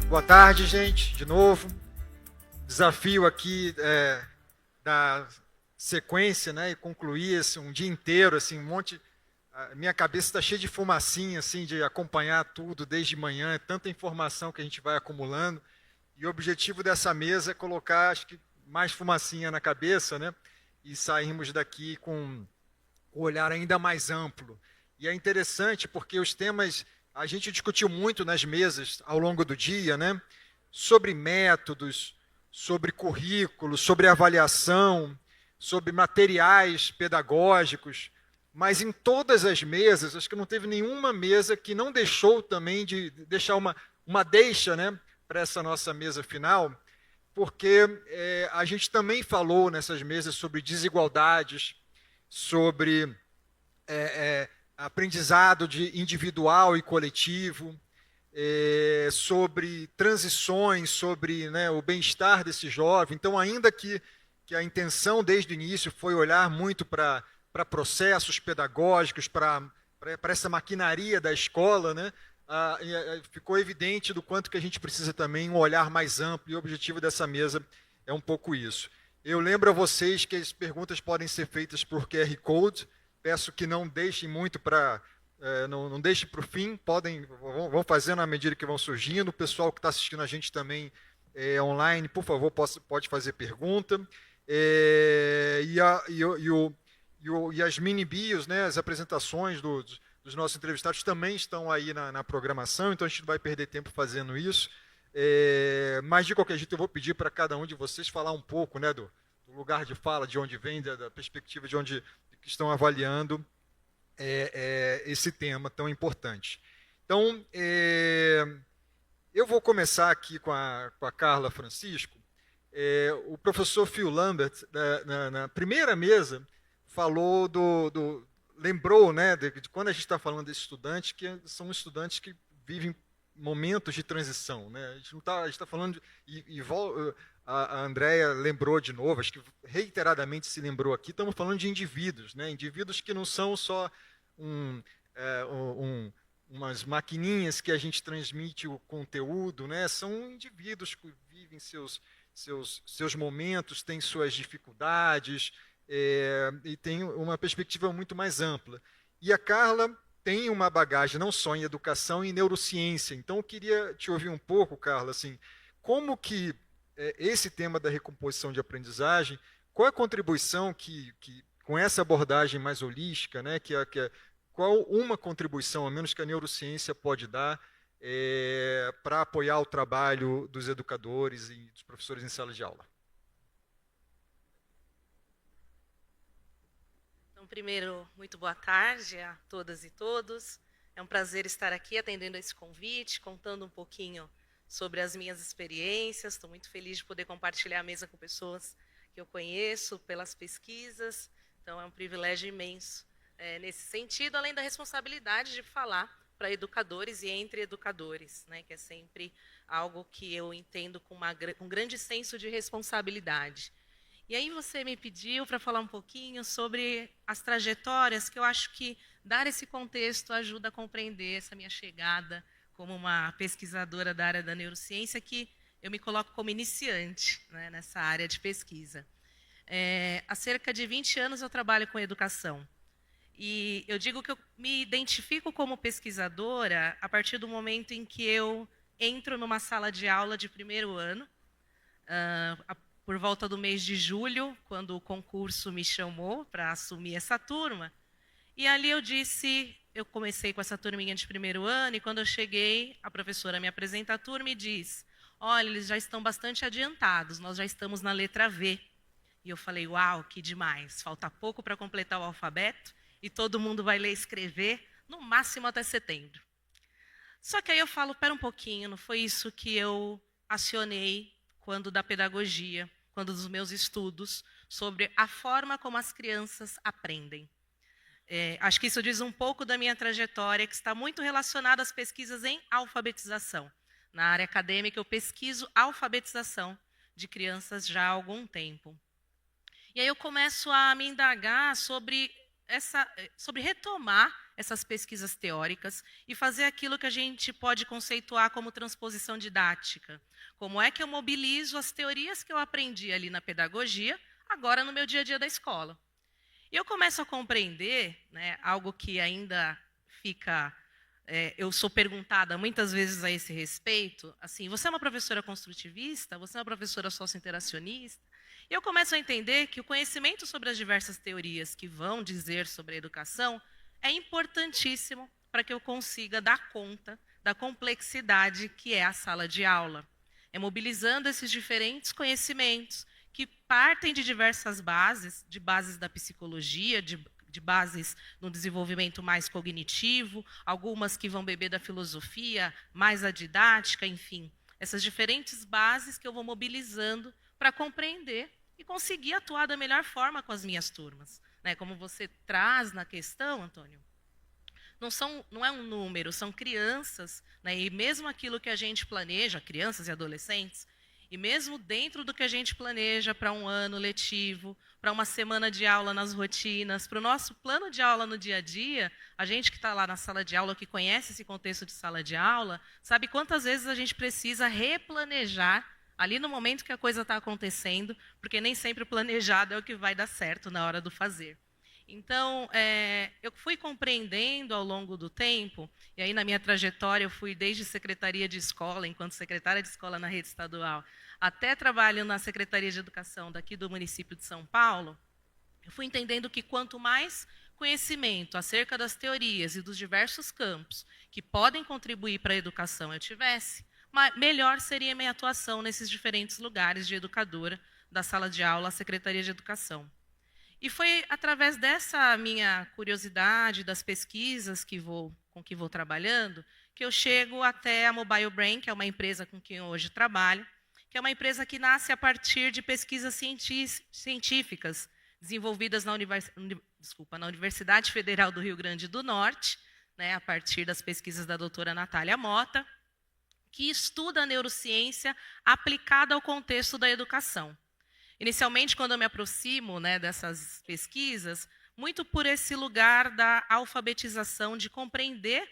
Boa tarde, gente, de novo. Desafio aqui da sequência, né, e concluir um dia inteiro, assim, um monte. A minha cabeça está cheia de fumacinha, assim, de acompanhar tudo desde manhã, é tanta informação que a gente vai acumulando. E o objetivo dessa mesa é colocar, acho que, mais fumacinha na cabeça, né, e sairmos daqui com um olhar ainda mais amplo. E é interessante porque os temas a gente discutiu muito nas mesas ao longo do dia, né? Sobre métodos, sobre currículo, sobre avaliação, sobre materiais pedagógicos, mas em todas as mesas, acho que não teve nenhuma mesa que não deixou também de deixar uma deixa, né, para essa nossa mesa final, porque a gente também falou nessas mesas sobre desigualdades, sobre aprendizado individual e coletivo, sobre transições, sobre, né, o bem-estar desse jovem. Então, ainda que a intenção desde o início foi olhar muito para processos pedagógicos, para essa maquinaria da escola, né, ficou evidente do quanto que a gente precisa também um olhar mais amplo, e o objetivo dessa mesa é um pouco isso. Eu lembro a vocês que as perguntas podem ser feitas por QR Code. Peço que não deixem muito para... não deixem para o fim, vão fazendo à medida que vão surgindo. O pessoal que está assistindo a gente também online, por favor, pode fazer pergunta. E as mini bios, né, as apresentações dos nossos entrevistados também estão aí na programação, então a gente não vai perder tempo fazendo isso. Mas, de qualquer jeito, eu vou pedir para cada um de vocês falar um pouco, né, do lugar de fala, de onde vem, da perspectiva de onde que estão avaliando esse tema tão importante. Então, eu vou começar aqui com a Carla Francisco. O professor Phil Lambert, na primeira mesa, falou lembrou, né, de quando a gente está falando desses estudantes, que são estudantes que vivem momentos de transição, né? A gente está falando a Andrea lembrou de novo, acho que reiteradamente se lembrou aqui, estamos falando de indivíduos, né? Indivíduos que não são só umas maquininhas que a gente transmite o conteúdo, né? São indivíduos que vivem seus momentos, têm suas dificuldades, e tem uma perspectiva muito mais ampla. E a Carla tem uma bagagem não só em educação e em neurociência. Então, eu queria te ouvir um pouco, Carla, assim, como que esse tema da recomposição de aprendizagem, qual é a contribuição com essa abordagem mais holística, né, qual uma contribuição, a menos que a neurociência pode dar, para apoiar o trabalho dos educadores e dos professores em sala de aula? Então, primeiro, muito boa tarde a todas e todos. É um prazer estar aqui atendendo a esse convite, contando um pouquinho sobre as minhas experiências. Estou muito feliz de poder compartilhar a mesa com pessoas que eu conheço pelas pesquisas. Então, é um privilégio imenso nesse sentido, além da responsabilidade de falar para educadores e entre educadores, né, que é sempre algo que eu entendo com um grande senso de responsabilidade. E aí você me pediu para falar um pouquinho sobre as trajetórias, que eu acho que dar esse contexto ajuda a compreender essa minha chegada como uma pesquisadora da área da neurociência, que eu me coloco como iniciante, né, nessa área de pesquisa. Há cerca de 20 anos eu trabalho com educação. E eu digo que eu me identifico como pesquisadora a partir do momento em que eu entro numa sala de aula de primeiro ano, por volta do mês de julho, quando o concurso me chamou para assumir essa turma. E ali eu comecei com essa turminha de primeiro ano, e quando eu cheguei, a professora me apresenta a turma e diz: olha, eles já estão bastante adiantados, nós já estamos na letra V. E eu falei: uau, que demais, falta pouco para completar o alfabeto, e todo mundo vai ler e escrever, no máximo até setembro. Só que aí eu falo: pera um pouquinho, não foi isso que eu acionei quando da pedagogia, quando dos meus estudos, sobre a forma como as crianças aprendem. Acho que isso diz um pouco da minha trajetória, que está muito relacionada às pesquisas em alfabetização. Na área acadêmica, eu pesquiso alfabetização de crianças já há algum tempo. E aí eu começo a me indagar sobre retomar essas pesquisas teóricas e fazer aquilo que a gente pode conceituar como transposição didática. Como é que eu mobilizo as teorias que eu aprendi ali na pedagogia, agora no meu dia a dia da escola? E eu começo a compreender, né, algo que ainda fica... eu sou perguntada muitas vezes a esse respeito, assim, você é uma professora construtivista? Você é uma professora socio-interacionista? E eu começo a entender que o conhecimento sobre as diversas teorias que vão dizer sobre a educação é importantíssimo para que eu consiga dar conta da complexidade que é a sala de aula. É mobilizando esses diferentes conhecimentos que partem de diversas bases, de bases da psicologia, de bases no desenvolvimento mais cognitivo, algumas que vão beber da filosofia, mais a didática, enfim. Essas diferentes bases que eu vou mobilizando para compreender e conseguir atuar da melhor forma com as minhas turmas. Né? Como você traz na questão, Antônio, não é um número, são crianças, né? E mesmo aquilo que a gente planeja, crianças e adolescentes, e mesmo dentro do que a gente planeja para um ano letivo, para uma semana de aula nas rotinas, para o nosso plano de aula no dia a dia, a gente que está lá na sala de aula, que conhece esse contexto de sala de aula, sabe quantas vezes a gente precisa replanejar ali no momento que a coisa está acontecendo, porque nem sempre o planejado é o que vai dar certo na hora do fazer. Então, eu fui compreendendo ao longo do tempo, e aí na minha trajetória eu fui desde secretaria de escola, enquanto secretária de escola na rede estadual, até trabalho na Secretaria de Educação daqui do município de São Paulo, eu fui entendendo que quanto mais conhecimento acerca das teorias e dos diversos campos que podem contribuir para a educação eu tivesse, melhor seria a minha atuação nesses diferentes lugares de educadora, da sala de aula à Secretaria de Educação. E foi através dessa minha curiosidade, das pesquisas com que vou trabalhando, que eu chego até a Mobile Brain, que é uma empresa com quem eu hoje trabalho, que é uma empresa que nasce a partir de pesquisas científicas desenvolvidas na Universidade Federal do Rio Grande do Norte, né, a partir das pesquisas da doutora Natália Mota, que estuda a neurociência aplicada ao contexto da educação. Inicialmente, quando eu me aproximo, né, dessas pesquisas, muito por esse lugar da alfabetização, de compreender,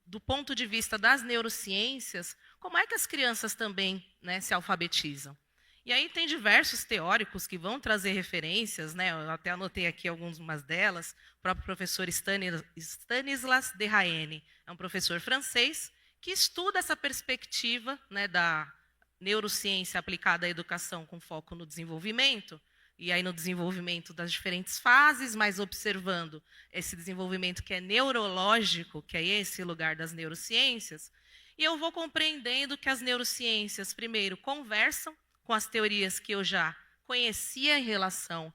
do ponto de vista das neurociências, como é que as crianças também, né, se alfabetizam. E aí tem diversos teóricos que vão trazer referências, né, eu até anotei aqui algumas delas, o próprio professor Stanislas Dehaene, é um professor francês, que estuda essa perspectiva, né, da neurociência aplicada à educação com foco no desenvolvimento, e aí no desenvolvimento das diferentes fases, mas observando esse desenvolvimento que é neurológico, que é esse lugar das neurociências, e eu vou compreendendo que as neurociências, primeiro, conversam com as teorias que eu já conhecia em relação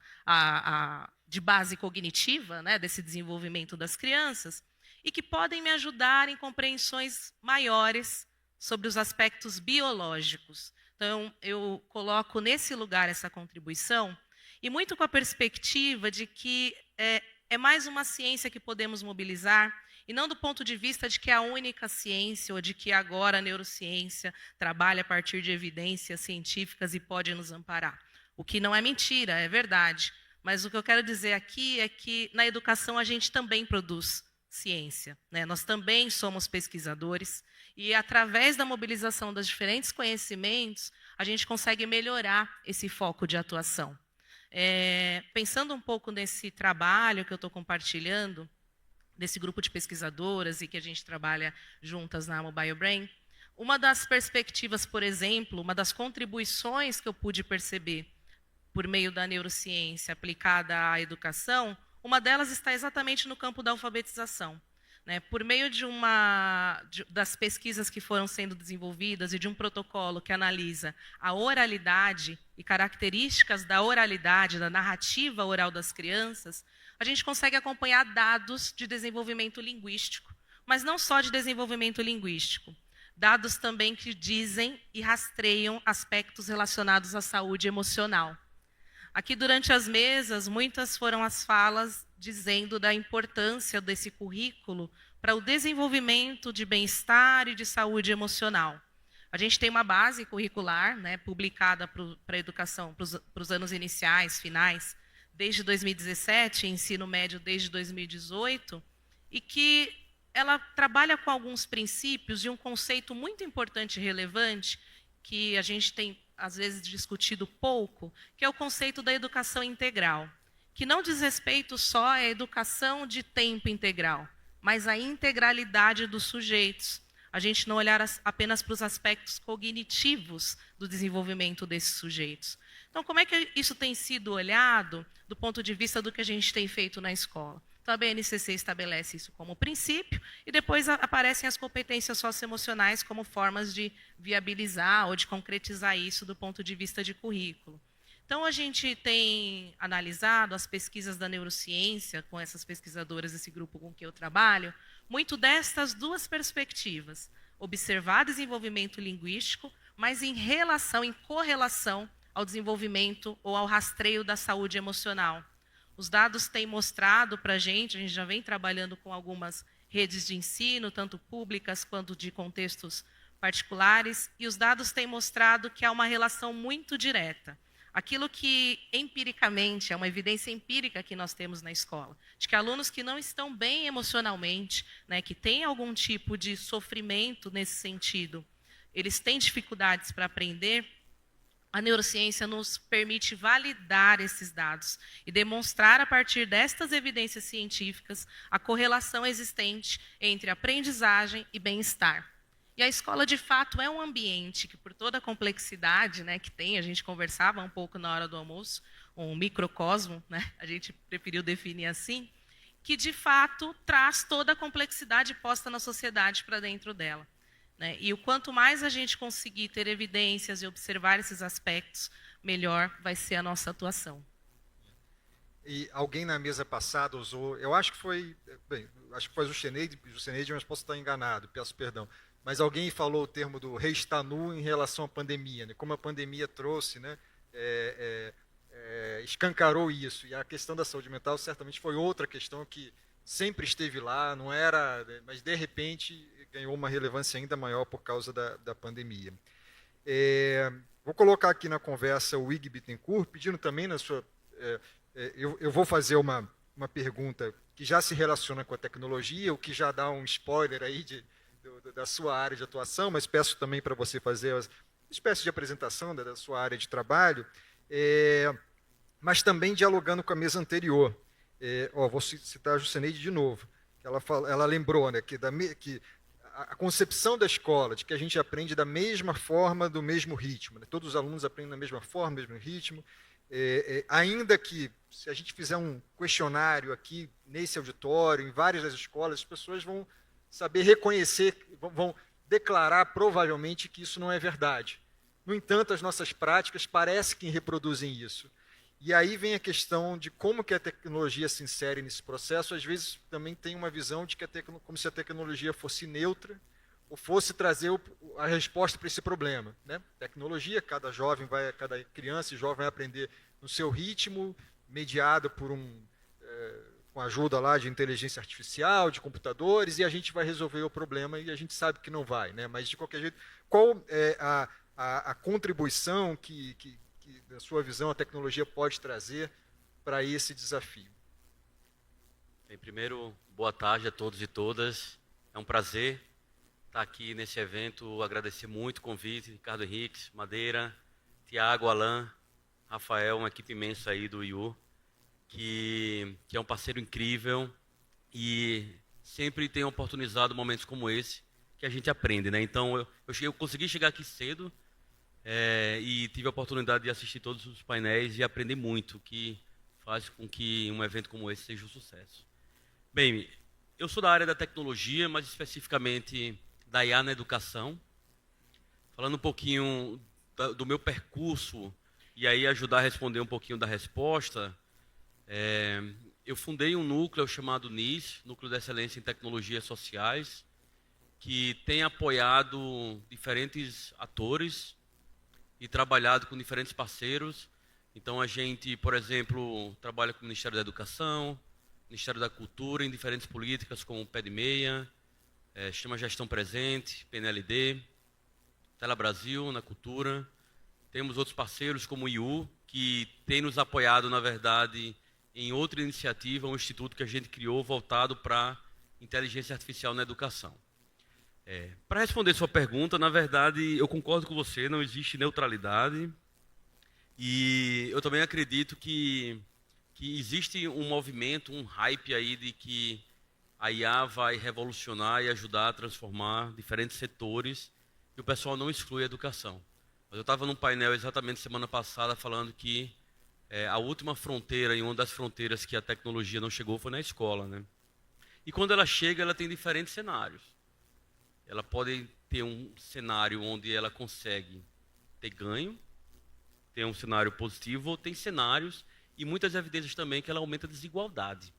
de base cognitiva, né, desse desenvolvimento das crianças, e que podem me ajudar em compreensões maiores sobre os aspectos biológicos. Então, eu coloco nesse lugar essa contribuição, e muito com a perspectiva de que é mais uma ciência que podemos mobilizar, e não do ponto de vista de que é a única ciência, ou de que agora a neurociência trabalha a partir de evidências científicas e pode nos amparar. O que não é mentira, é verdade. Mas o que eu quero dizer aqui é que na educação a gente também produz ciência, né? Nós também somos pesquisadores, e através da mobilização dos diferentes conhecimentos, a gente consegue melhorar esse foco de atuação. Pensando um pouco nesse trabalho que eu estou compartilhando, desse grupo de pesquisadoras e que a gente trabalha juntas na Mobile Brain, uma das perspectivas, por exemplo, uma das contribuições que eu pude perceber por meio da neurociência aplicada à educação, uma delas está exatamente no campo da alfabetização. Né? Por meio das pesquisas que foram sendo desenvolvidas e de um protocolo que analisa a oralidade e características da oralidade, da narrativa oral das crianças, a gente consegue acompanhar dados de desenvolvimento linguístico, mas não só de desenvolvimento linguístico, dados também que dizem e rastreiam aspectos relacionados à saúde emocional. Aqui, durante as mesas, muitas foram as falas dizendo da importância desse currículo para o desenvolvimento de bem-estar e de saúde emocional. A gente tem uma base curricular, né, publicada para a educação, para os anos iniciais, finais, desde 2017, ensino médio desde 2018, e que ela trabalha com alguns princípios e um conceito muito importante e relevante que a gente tem, às vezes, discutido pouco, que é o conceito da educação integral, que não diz respeito só à educação de tempo integral, mas à integralidade dos sujeitos. A gente não olhar apenas para os aspectos cognitivos do desenvolvimento desses sujeitos. Então, como é que isso tem sido olhado do ponto de vista do que a gente tem feito na escola? Então, a BNCC estabelece isso como princípio e depois aparecem as competências socioemocionais como formas de viabilizar ou de concretizar isso do ponto de vista de currículo. Então, a gente tem analisado as pesquisas da neurociência, com essas pesquisadoras desse grupo com que eu trabalho, muito destas duas perspectivas. Observar desenvolvimento linguístico, mas em relação, em correlação ao desenvolvimento ou ao rastreio da saúde emocional. Os dados têm mostrado para a gente já vem trabalhando com algumas redes de ensino, tanto públicas quanto de contextos particulares, e os dados têm mostrado que há uma relação muito direta. Aquilo que, empiricamente, é uma evidência empírica que nós temos na escola, de que alunos que não estão bem emocionalmente, né, que têm algum tipo de sofrimento nesse sentido, eles têm dificuldades para aprender, a neurociência nos permite validar esses dados e demonstrar, a partir destas evidências científicas, a correlação existente entre aprendizagem e bem-estar. E a escola, de fato, é um ambiente que, por toda a complexidade, né, que tem, a gente conversava um pouco na hora do almoço, um microcosmo, né, a gente preferiu definir assim, que, de fato, traz toda a complexidade posta na sociedade para dentro dela. Né? E o quanto mais a gente conseguir ter evidências e observar esses aspectos, melhor vai ser a nossa atuação. E alguém na mesa passada usou, eu acho que foi, bem, acho que foi o Juseneide, mas posso estar enganado, peço perdão. Mas alguém falou o termo do reestar nu em relação à pandemia, né? Como a pandemia trouxe, né? Escancarou isso. E a questão da saúde mental certamente foi outra questão que sempre esteve lá, não era, mas de repente ganhou uma relevância ainda maior por causa da pandemia. Vou colocar aqui na conversa o Ig Bittencourt, pedindo também na sua... eu vou fazer uma pergunta que já se relaciona com a tecnologia, o que já dá um spoiler aí da sua área de atuação, mas peço também para você fazer uma espécie de apresentação da sua área de trabalho, mas também dialogando com a mesa anterior. Vou citar a Juseneide de novo. Ela lembrou, né, que a concepção da escola, de que a gente aprende da mesma forma, do mesmo ritmo. Né? Todos os alunos aprendem da mesma forma, do mesmo ritmo. Ainda que, se a gente fizer um questionário aqui, nesse auditório, em várias das escolas, as pessoas vão saber reconhecer, vão declarar provavelmente que isso não é verdade. No entanto, as nossas práticas parecem que reproduzem isso. E aí vem a questão de como que a tecnologia se insere nesse processo. Às vezes também tem uma visão de que como se a tecnologia fosse neutra ou fosse trazer a resposta para esse problema. Né? Tecnologia, cada criança e jovem vai aprender no seu ritmo, mediado por com a ajuda lá de inteligência artificial, de computadores, e a gente vai resolver o problema e a gente sabe que não vai. Né? Mas, de qualquer jeito, qual é a contribuição que, na sua visão, a tecnologia pode trazer para esse desafio? Bem, primeiro, boa tarde a todos e todas. É um prazer estar aqui nesse evento. Agradecer muito o convite, Ricardo Henriques, Madeira, Tiago, Alain, Rafael, uma equipe imensa aí do IU, que é um parceiro incrível e sempre tem oportunizado momentos como esse que a gente aprende, né? Então, eu consegui chegar aqui cedo e tive a oportunidade de assistir todos os painéis e aprender muito, que faz com que um evento como esse seja um sucesso. Bem, eu sou da área da tecnologia, mas especificamente da IA na educação. Falando um pouquinho do meu percurso e aí ajudar a responder um pouquinho da resposta, eu fundei um núcleo chamado NIS, Núcleo de Excelência em Tecnologias Sociais, que tem apoiado diferentes atores e trabalhado com diferentes parceiros. Então a gente, por exemplo, trabalha com o Ministério da Educação, Ministério da Cultura, em diferentes políticas como o Pé de Meia, Chama Gestão Presente, PNLD, Tela Brasil na cultura. Temos outros parceiros como o IU, que tem nos apoiado, na verdade, em outra iniciativa, um instituto que a gente criou voltado para inteligência artificial na educação. Para responder sua pergunta, na verdade, eu concordo com você, não existe neutralidade. E eu também acredito que existe um movimento, um hype aí de que a IA vai revolucionar e ajudar a transformar diferentes setores, e o pessoal não exclui a educação. Mas eu estava num painel exatamente semana passada falando que a última fronteira, e uma das fronteiras que a tecnologia não chegou, foi na escola, né? E quando ela chega, ela tem diferentes cenários. Ela pode ter um cenário onde ela consegue ter ganho, tem um cenário positivo, ou tem cenários, e muitas evidências também, que ela aumenta a desigualdade.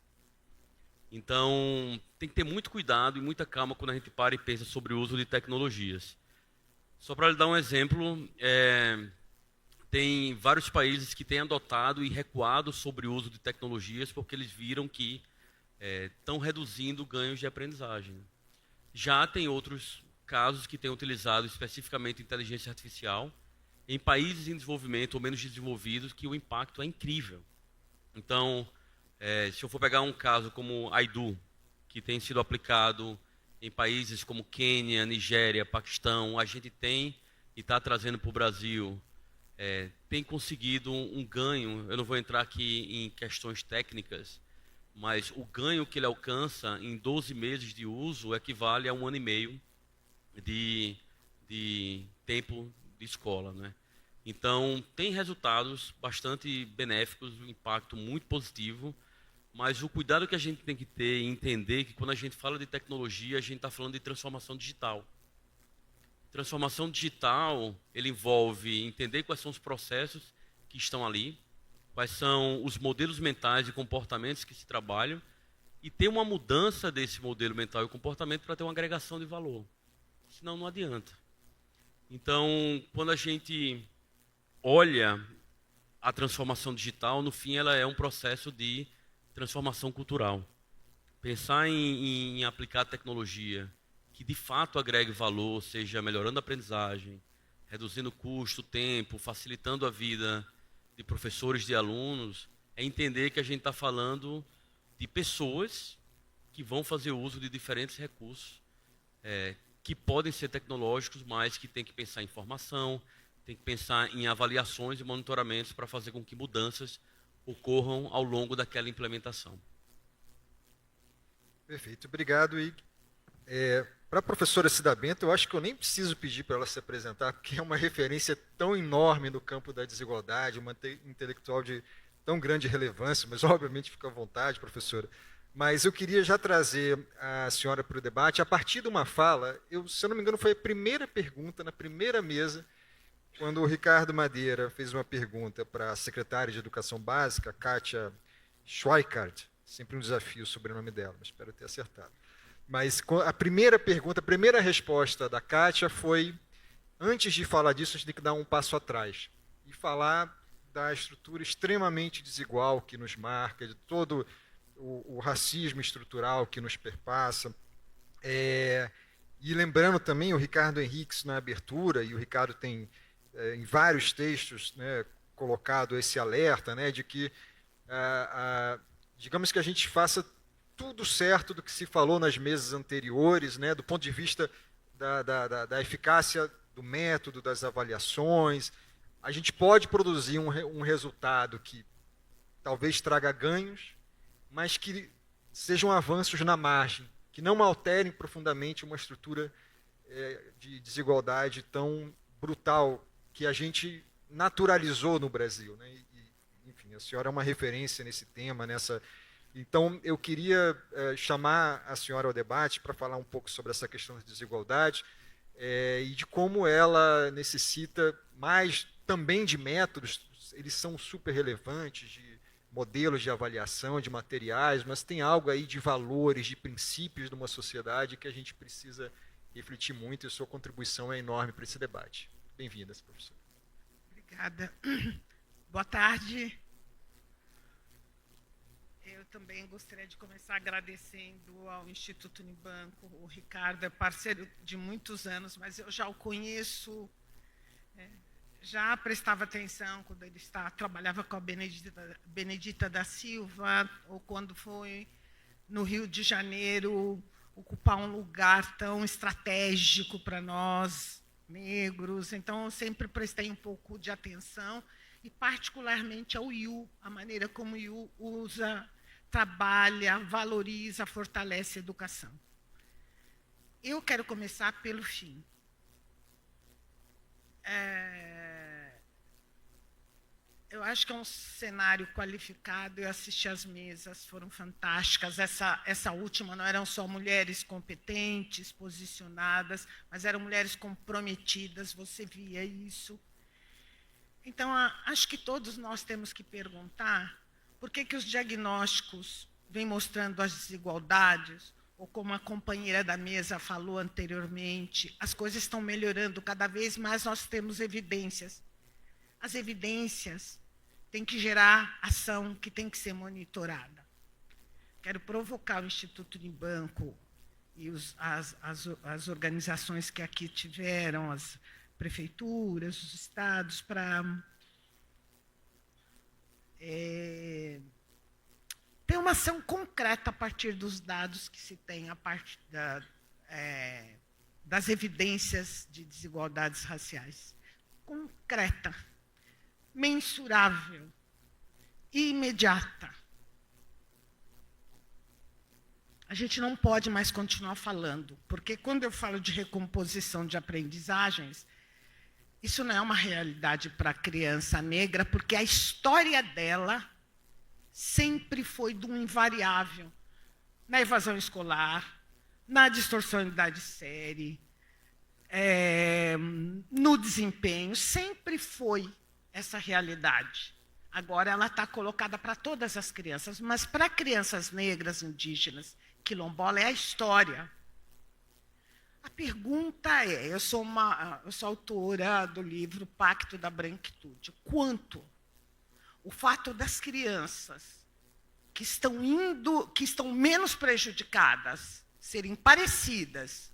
Então, tem que ter muito cuidado e muita calma quando a gente para e pensa sobre o uso de tecnologias. Só para lhe dar um exemplo, tem vários países que têm adotado e recuado sobre o uso de tecnologias porque eles viram que estão reduzindo ganhos de aprendizagem. Já tem outros casos que têm utilizado especificamente inteligência artificial em países em desenvolvimento ou menos desenvolvidos, que o impacto é incrível. Então, se eu for pegar um caso como Aidu, que tem sido aplicado em países como Quênia, Nigéria, Paquistão, a gente tem e está trazendo para o Brasil, tem conseguido um ganho. Eu não vou entrar aqui em questões técnicas, mas o ganho que ele alcança em 12 meses de uso equivale a 1 ano e meio de tempo de escola, né? Então, tem resultados bastante benéficos, um impacto muito positivo, mas o cuidado que a gente tem que ter e entender que quando a gente fala de tecnologia, a gente está falando de transformação digital. Transformação digital, ele envolve entender quais são os processos que estão ali, quais são os modelos mentais e comportamentos que se trabalham, e ter uma mudança desse modelo mental e comportamento para ter uma agregação de valor. Senão não adianta. Então, quando a gente olha a transformação digital, no fim ela é um processo de transformação cultural. Pensar em aplicar tecnologia que de fato agregue valor, seja melhorando a aprendizagem, reduzindo o custo, o tempo, facilitando a vida de professores, de alunos, é entender que a gente está falando de pessoas que vão fazer uso de diferentes recursos, que podem ser tecnológicos, mas que tem que pensar em formação, tem que pensar em avaliações e monitoramentos para fazer com que mudanças ocorram ao longo daquela implementação. Perfeito, obrigado. E para a professora Cida Bento, eu acho que eu nem preciso pedir para ela se apresentar, porque é uma referência tão enorme no campo da desigualdade, uma intelectual de tão grande relevância, mas obviamente fica à vontade, professora. Mas eu queria já trazer a senhora para o debate, a partir de uma fala, se eu não me engano, foi a primeira pergunta, na primeira mesa, quando o Ricardo Madeira fez uma pergunta para a secretária de Educação Básica, Kátia Schweikart, sempre um desafio o sobrenome dela, mas espero ter acertado. Mas a primeira pergunta, a primeira resposta da Kátia foi, antes de falar disso, a gente tem que dar um passo atrás e falar da estrutura extremamente desigual que nos marca, de todo o racismo estrutural que nos perpassa. E lembrando também, o Ricardo Henriques na abertura, e o Ricardo tem em vários textos, né, colocado esse alerta, né, de que, digamos que a gente faça tudo certo do que se falou nas mesas anteriores, né, do ponto de vista da eficácia do método, das avaliações. A gente pode produzir um resultado que talvez traga ganhos, mas que sejam avanços na margem, que não alterem profundamente uma estrutura de desigualdade tão brutal que a gente naturalizou no Brasil, né? Enfim, a senhora é uma referência nesse tema, nessa. Então, eu queria chamar a senhora ao debate para falar um pouco sobre essa questão de desigualdade e de como ela necessita mais também de métodos. Eles são super relevantes, de modelos de avaliação, de materiais, mas tem algo aí de valores, de princípios de uma sociedade que a gente precisa refletir muito, e sua contribuição é enorme para esse debate. Bem-vinda, professora. Obrigada. Boa tarde. Eu também gostaria de começar agradecendo ao Instituto Unibanco. O Ricardo é parceiro de muitos anos, mas eu já o conheço, já prestava atenção quando ele trabalhava com a Benedita da Silva, ou quando foi no Rio de Janeiro ocupar um lugar tão estratégico para nós, negros. Então, eu sempre prestei um pouco de atenção, e particularmente ao IU, a maneira como o IU usa, trabalha, valoriza, fortalece a educação. Eu quero começar pelo fim. Eu acho que é um cenário qualificado. Eu assisti às mesas, foram fantásticas. Essa última não eram só mulheres competentes, posicionadas, mas eram mulheres comprometidas, você via isso. Então, acho que todos nós temos que perguntar por que os diagnósticos vêm mostrando as desigualdades, ou como a companheira da mesa falou anteriormente, as coisas estão melhorando, cada vez mais nós temos evidências. As evidências têm que gerar ação que tem que ser monitorada. Quero provocar o Instituto Unibanco e as organizações que aqui tiveram, as prefeituras, os estados, para ter uma ação concreta a partir dos dados que se tem, a partir das evidências de desigualdades raciais. Concreta, mensurável e imediata. A gente não pode mais continuar falando, porque quando eu falo de recomposição de aprendizagens, isso não é uma realidade para a criança negra, porque a história dela sempre foi de um invariável na evasão escolar, na distorção de unidade de série, no desempenho, sempre foi essa realidade. Agora ela está colocada para todas as crianças, mas para crianças negras, indígenas, quilombola, é a história. A pergunta é, eu sou autora do livro Pacto da Branquitude. Quanto o fato das crianças que estão menos prejudicadas serem parecidas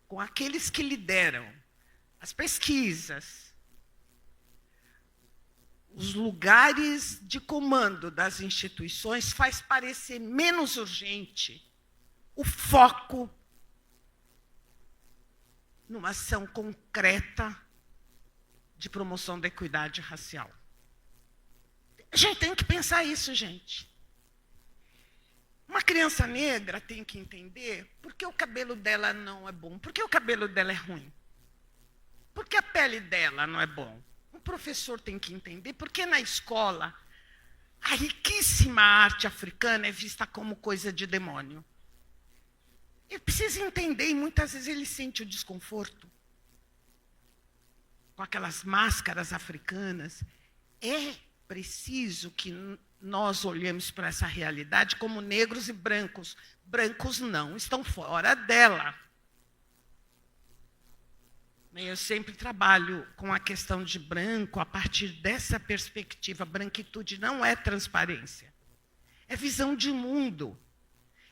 com aqueles que lideram as pesquisas, os lugares de comando das instituições, faz parecer menos urgente o foco numa ação concreta de promoção da equidade racial. A gente tem que pensar isso, gente. Uma criança negra tem que entender por que o cabelo dela não é bom, por que o cabelo dela é ruim, por que a pele dela não é bom. O professor tem que entender por que na escola a riquíssima arte africana é vista como coisa de demônio. Ele precisa entender, e muitas vezes ele sente o desconforto com aquelas máscaras africanas. É preciso que nós olhemos para essa realidade como negros e brancos. Brancos não estão fora dela. Eu sempre trabalho com a questão de branco a partir dessa perspectiva. Branquitude não é transparência, é visão de mundo.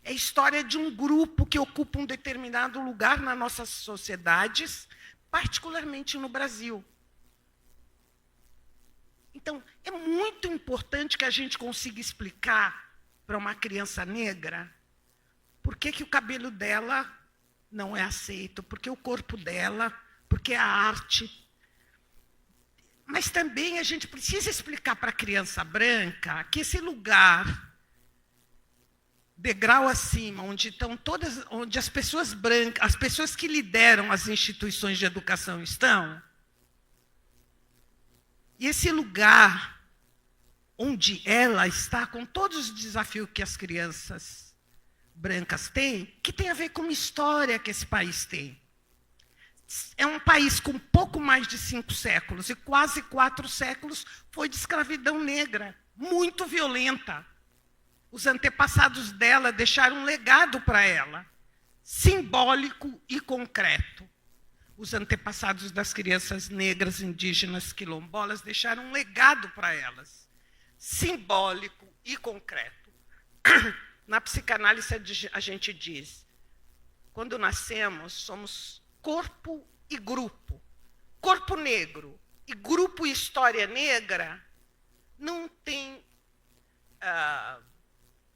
É história de um grupo que ocupa um determinado lugar nas nossas sociedades, particularmente no Brasil. Então, é muito importante que a gente consiga explicar para uma criança negra por que o cabelo dela não é aceito, por que o corpo dela, por que a arte. Mas também a gente precisa explicar para a criança branca que esse lugar, degrau acima, onde estão todas, onde as pessoas brancas, as pessoas que lideram as instituições de educação estão, e esse lugar onde ela está, com todos os desafios que as crianças brancas têm, que tem a ver com a história que esse país tem. É um país com pouco mais de 5 séculos, e quase 4 séculos foi de escravidão negra, muito violenta. Os antepassados dela deixaram um legado para ela, simbólico e concreto. Os antepassados das crianças negras, indígenas, quilombolas, deixaram um legado para elas, simbólico e concreto. Na psicanálise, a gente diz, quando nascemos, somos corpo e grupo. Corpo negro e grupo e história negra não tem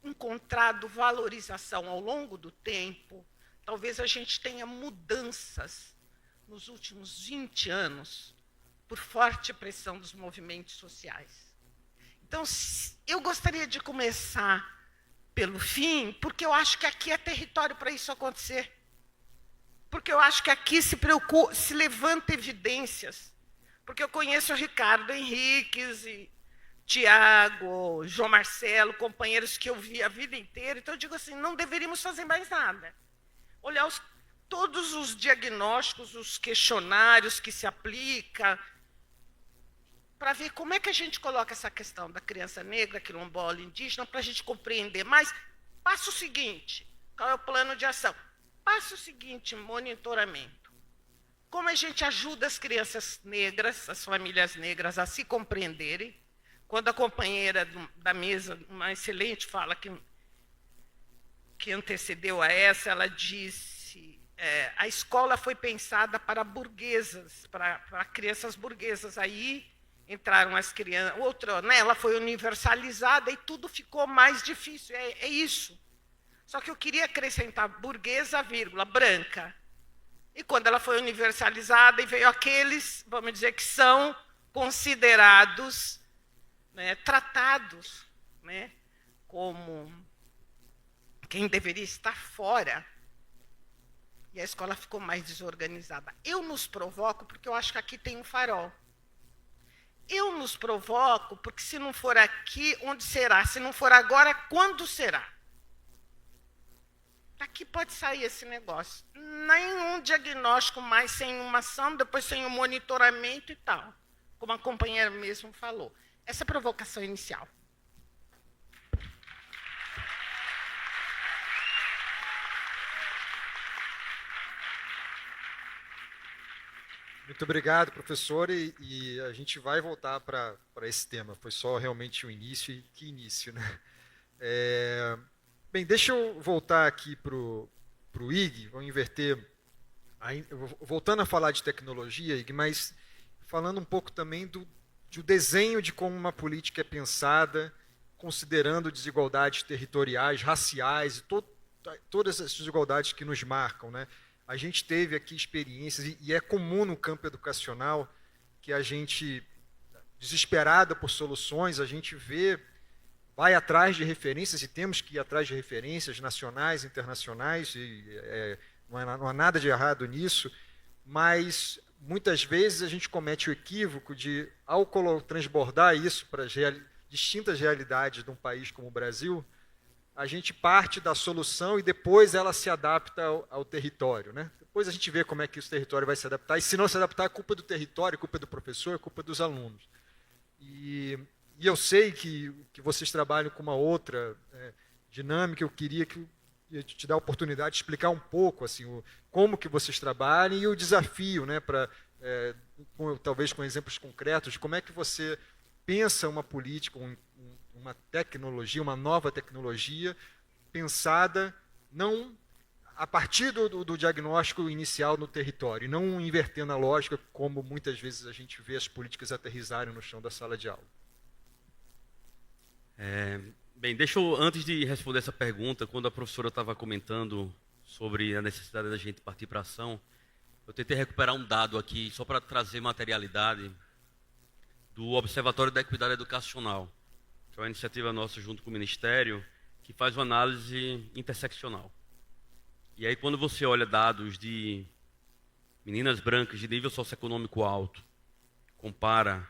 encontrado valorização ao longo do tempo, talvez a gente tenha mudanças nos últimos 20 anos por forte pressão dos movimentos sociais. Então, eu gostaria de começar pelo fim, porque eu acho que aqui é território para isso acontecer. Porque eu acho que aqui se levanta evidências. Porque eu conheço o Ricardo Henriques, e Tiago, João Marcelo, companheiros que eu vi a vida inteira. Então, eu digo assim, não deveríamos fazer mais nada. Olhar todos os diagnósticos, os questionários que se aplicam, para ver como é que a gente coloca essa questão da criança negra, quilombola, indígena, para a gente compreender mais. Passo seguinte, qual é o plano de ação? Passo seguinte, monitoramento. Como a gente ajuda as crianças negras, as famílias negras, a se compreenderem. Quando a companheira da mesa, uma excelente fala que antecedeu a essa, ela disse, a escola foi pensada para burguesas, para crianças burguesas. Aí entraram as crianças, outra, né, ela foi universalizada e tudo ficou mais difícil, é isso. Só que eu queria acrescentar burguesa, vírgula, branca. E quando ela foi universalizada, e veio aqueles, vamos dizer, que são considerados, né, tratados, né, como quem deveria estar fora. E a escola ficou mais desorganizada. Eu nos provoco porque eu acho que aqui tem um farol. Eu nos provoco porque se não for aqui, onde será? Se não for agora, quando será? Daqui pode sair esse negócio. Nenhum diagnóstico mais sem uma ação, depois sem um monitoramento e tal. Como a companheira mesmo falou. Essa é a provocação inicial. Muito obrigado, professor, e a gente vai voltar para esse tema. Foi só realmente o início, e que início, né? Bem, deixa eu voltar aqui para o Ig, vou inverter, voltando a falar de tecnologia, Ig, mas falando um pouco também do desenho de como uma política é pensada, considerando desigualdades territoriais, raciais, e todas as desigualdades que nos marcam, né? A gente teve aqui experiências, e é comum no campo educacional, que a gente, desesperada por soluções, a gente vai atrás de referências, e temos que ir atrás de referências nacionais, internacionais, e não há nada de errado nisso, mas muitas vezes a gente comete o equívoco de, ao transbordar isso para as distintas realidades de um país como o Brasil, a gente parte da solução e depois ela se adapta ao território, né? Depois a gente vê como é que esse território vai se adaptar, e se não se adaptar, é culpa do território, é culpa do professor, é culpa dos alunos. E eu sei que vocês trabalham com uma outra dinâmica, eu queria te dar a oportunidade de explicar um pouco assim, como que vocês trabalham e o desafio, né, talvez com exemplos concretos, de como é que você pensa uma política, uma tecnologia, uma nova tecnologia, pensada não a partir do diagnóstico inicial no território, não invertendo a lógica, como muitas vezes a gente vê as políticas aterrissarem no chão da sala de aula. Bem, deixa eu, antes de responder essa pergunta, quando a professora estava comentando sobre a necessidade da gente partir para a ação, eu tentei recuperar um dado aqui, só para trazer materialidade, do Observatório da Equidade Educacional, que é uma iniciativa nossa junto com o Ministério, que faz uma análise interseccional. E aí, quando você olha dados de meninas brancas de nível socioeconômico alto, compara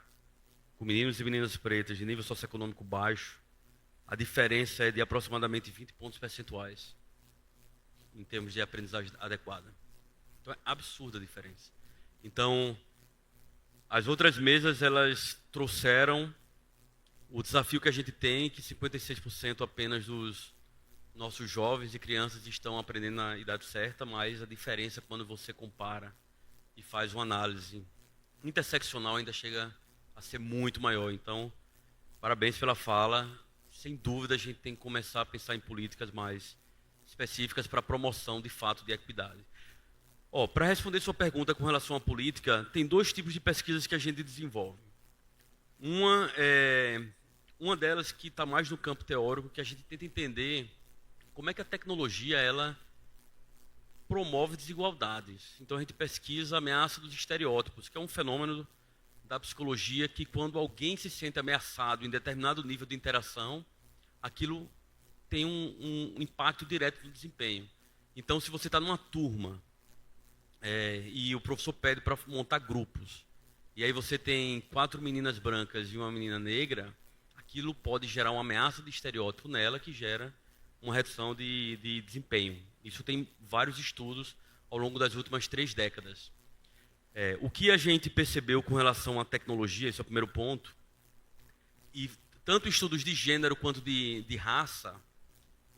com meninos e meninas pretas de nível socioeconômico baixo, a diferença é de aproximadamente 20 pontos percentuais em termos de aprendizagem adequada. Então, é absurda a diferença. Então, as outras mesas, elas trouxeram o desafio que a gente tem, que 56% apenas dos nossos jovens e crianças estão aprendendo na idade certa, mas a diferença quando você compara e faz uma análise interseccional ainda chega a ser muito maior. Então, parabéns pela fala. Sem dúvida, a gente tem que começar a pensar em políticas mais específicas para a promoção, de fato, de equidade. Para responder sua pergunta com relação à política, tem dois tipos de pesquisas que a gente desenvolve. Uma é Uma delas que está mais no campo teórico, que a gente tenta entender como é que a tecnologia ela promove desigualdades. Então a gente pesquisa a ameaça dos estereótipos, que é um fenômeno da psicologia que quando alguém se sente ameaçado em determinado nível de interação, aquilo tem um impacto direto no desempenho. Então, se você está numa turma e o professor pede para montar grupos, e aí você tem 4 meninas brancas e uma menina negra, aquilo pode gerar uma ameaça de estereótipo nela que gera uma redução de desempenho. Isso tem vários estudos ao longo das últimas 3 décadas. O que a gente percebeu com relação à tecnologia, esse é o primeiro ponto, e tanto estudos de gênero quanto de raça,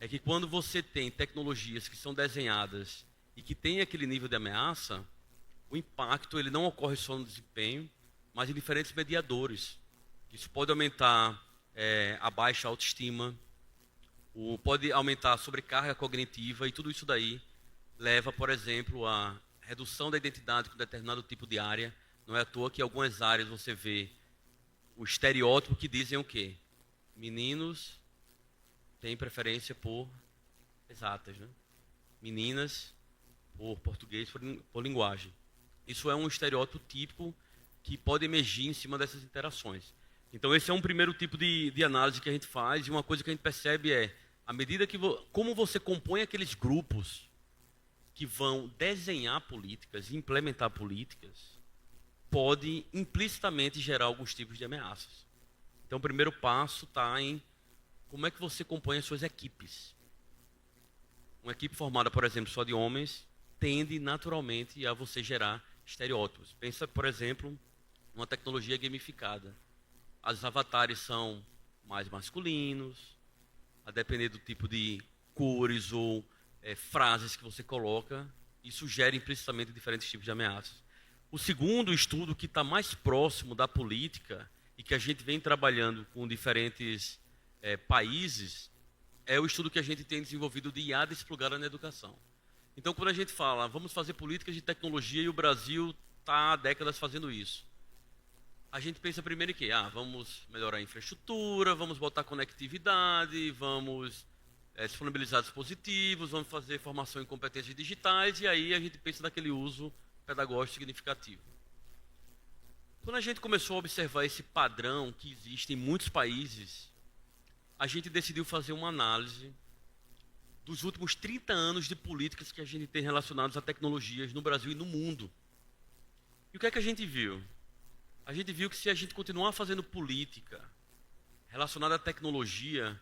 é que quando você tem tecnologias que são desenhadas e que têm aquele nível de ameaça, o impacto ele não ocorre só no desempenho, mas em diferentes mediadores. Isso pode aumentar a baixa autoestima, pode aumentar a sobrecarga cognitiva, e tudo isso daí leva, por exemplo, a redução da identidade com determinado tipo de área. Não é à toa que em algumas áreas você vê o estereótipo que dizem o quê? Meninos têm preferência por exatas, né? Meninas por português, por linguagem. Isso é um estereótipo típico que pode emergir em cima dessas interações. Então esse é um primeiro tipo de análise que a gente faz, e uma coisa que a gente percebe é, à medida que como você compõe aqueles grupos que vão desenhar políticas e implementar políticas, pode implicitamente gerar alguns tipos de ameaças. Então o primeiro passo está em como é que você compõe as suas equipes. Uma equipe formada, por exemplo, só de homens, tende naturalmente a você gerar estereótipos. Pensa, por exemplo, numa tecnologia gamificada. Os avatares são mais masculinos, a depender do tipo de cores ou frases que você coloca, isso gera implicitamente diferentes tipos de ameaças. O segundo estudo, que está mais próximo da política e que a gente vem trabalhando com diferentes países, é o estudo que a gente tem desenvolvido de IA desplugada na educação. Então, quando a gente fala, vamos fazer políticas de tecnologia, e o Brasil está há décadas fazendo isso, a gente pensa primeiro em que vamos melhorar a infraestrutura, vamos botar conectividade, vamos disponibilizar dispositivos, vamos fazer formação em competências digitais, e aí a gente pensa naquele uso pedagógico significativo. Quando a gente começou a observar esse padrão que existe em muitos países, a gente decidiu fazer uma análise dos últimos 30 anos de políticas que a gente tem relacionadas a tecnologias no Brasil e no mundo. E o que é que a gente viu? A gente viu que se a gente continuar fazendo política relacionada à tecnologia,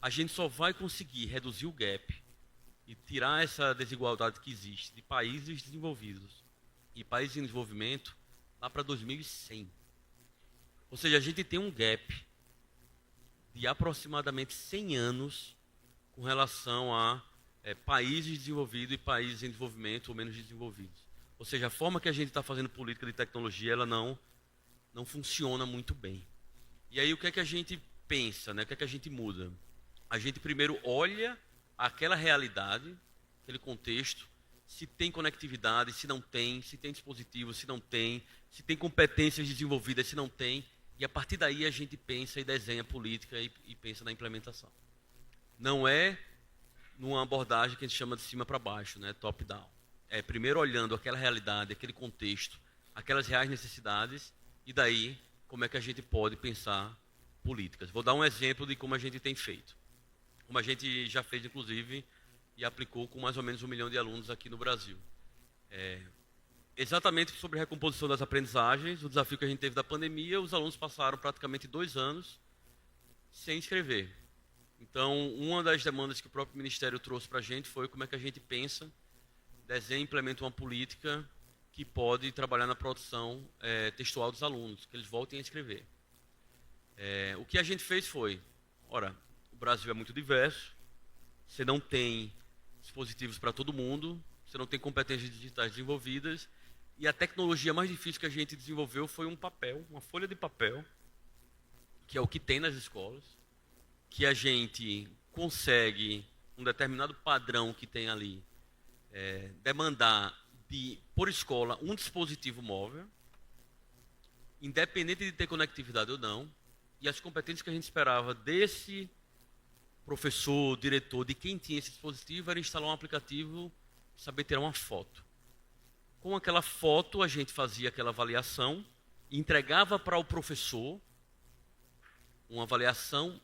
a gente só vai conseguir reduzir o gap e tirar essa desigualdade que existe de países desenvolvidos e países em desenvolvimento lá para 2100. Ou seja, a gente tem um gap de aproximadamente 100 anos com relação a países desenvolvidos e países em desenvolvimento ou menos desenvolvidos. Ou seja, a forma que a gente está fazendo política de tecnologia, ela não funciona muito bem. E aí o que é que a gente pensa, né? O que é que a gente muda? A gente primeiro olha aquela realidade, aquele contexto, se tem conectividade, se não tem, se tem dispositivos, se não tem, se tem competências desenvolvidas, se não tem, e a partir daí a gente pensa e desenha política e pensa na implementação. Não é numa abordagem que a gente chama de cima para baixo, né? Top-down. É primeiro olhando aquela realidade, aquele contexto, aquelas reais necessidades, e daí como é que a gente pode pensar políticas. Vou dar um exemplo de como a gente tem feito. Como a gente já fez, inclusive, e aplicou com mais ou menos 1 milhão de alunos aqui no Brasil. Exatamente sobre a recomposição das aprendizagens, o desafio que a gente teve da pandemia, os alunos passaram praticamente 2 anos sem escrever. Então, uma das demandas que o próprio Ministério trouxe para a gente foi como é que a gente pensa, desenha e implementa uma política que pode trabalhar na produção textual dos alunos, que eles voltem a escrever. O que a gente fez foi, o Brasil é muito diverso, você não tem dispositivos para todo mundo, você não tem competências digitais desenvolvidas, e a tecnologia mais difícil que a gente desenvolveu foi um papel, uma folha de papel, que é o que tem nas escolas, que a gente consegue, um determinado padrão que tem ali, demandar por escola um dispositivo móvel, independente de ter conectividade ou não, e as competências que a gente esperava desse professor, diretor, de quem tinha esse dispositivo, era instalar um aplicativo, saber tirar uma foto. Com aquela foto, a gente fazia aquela avaliação, entregava para o professor uma avaliação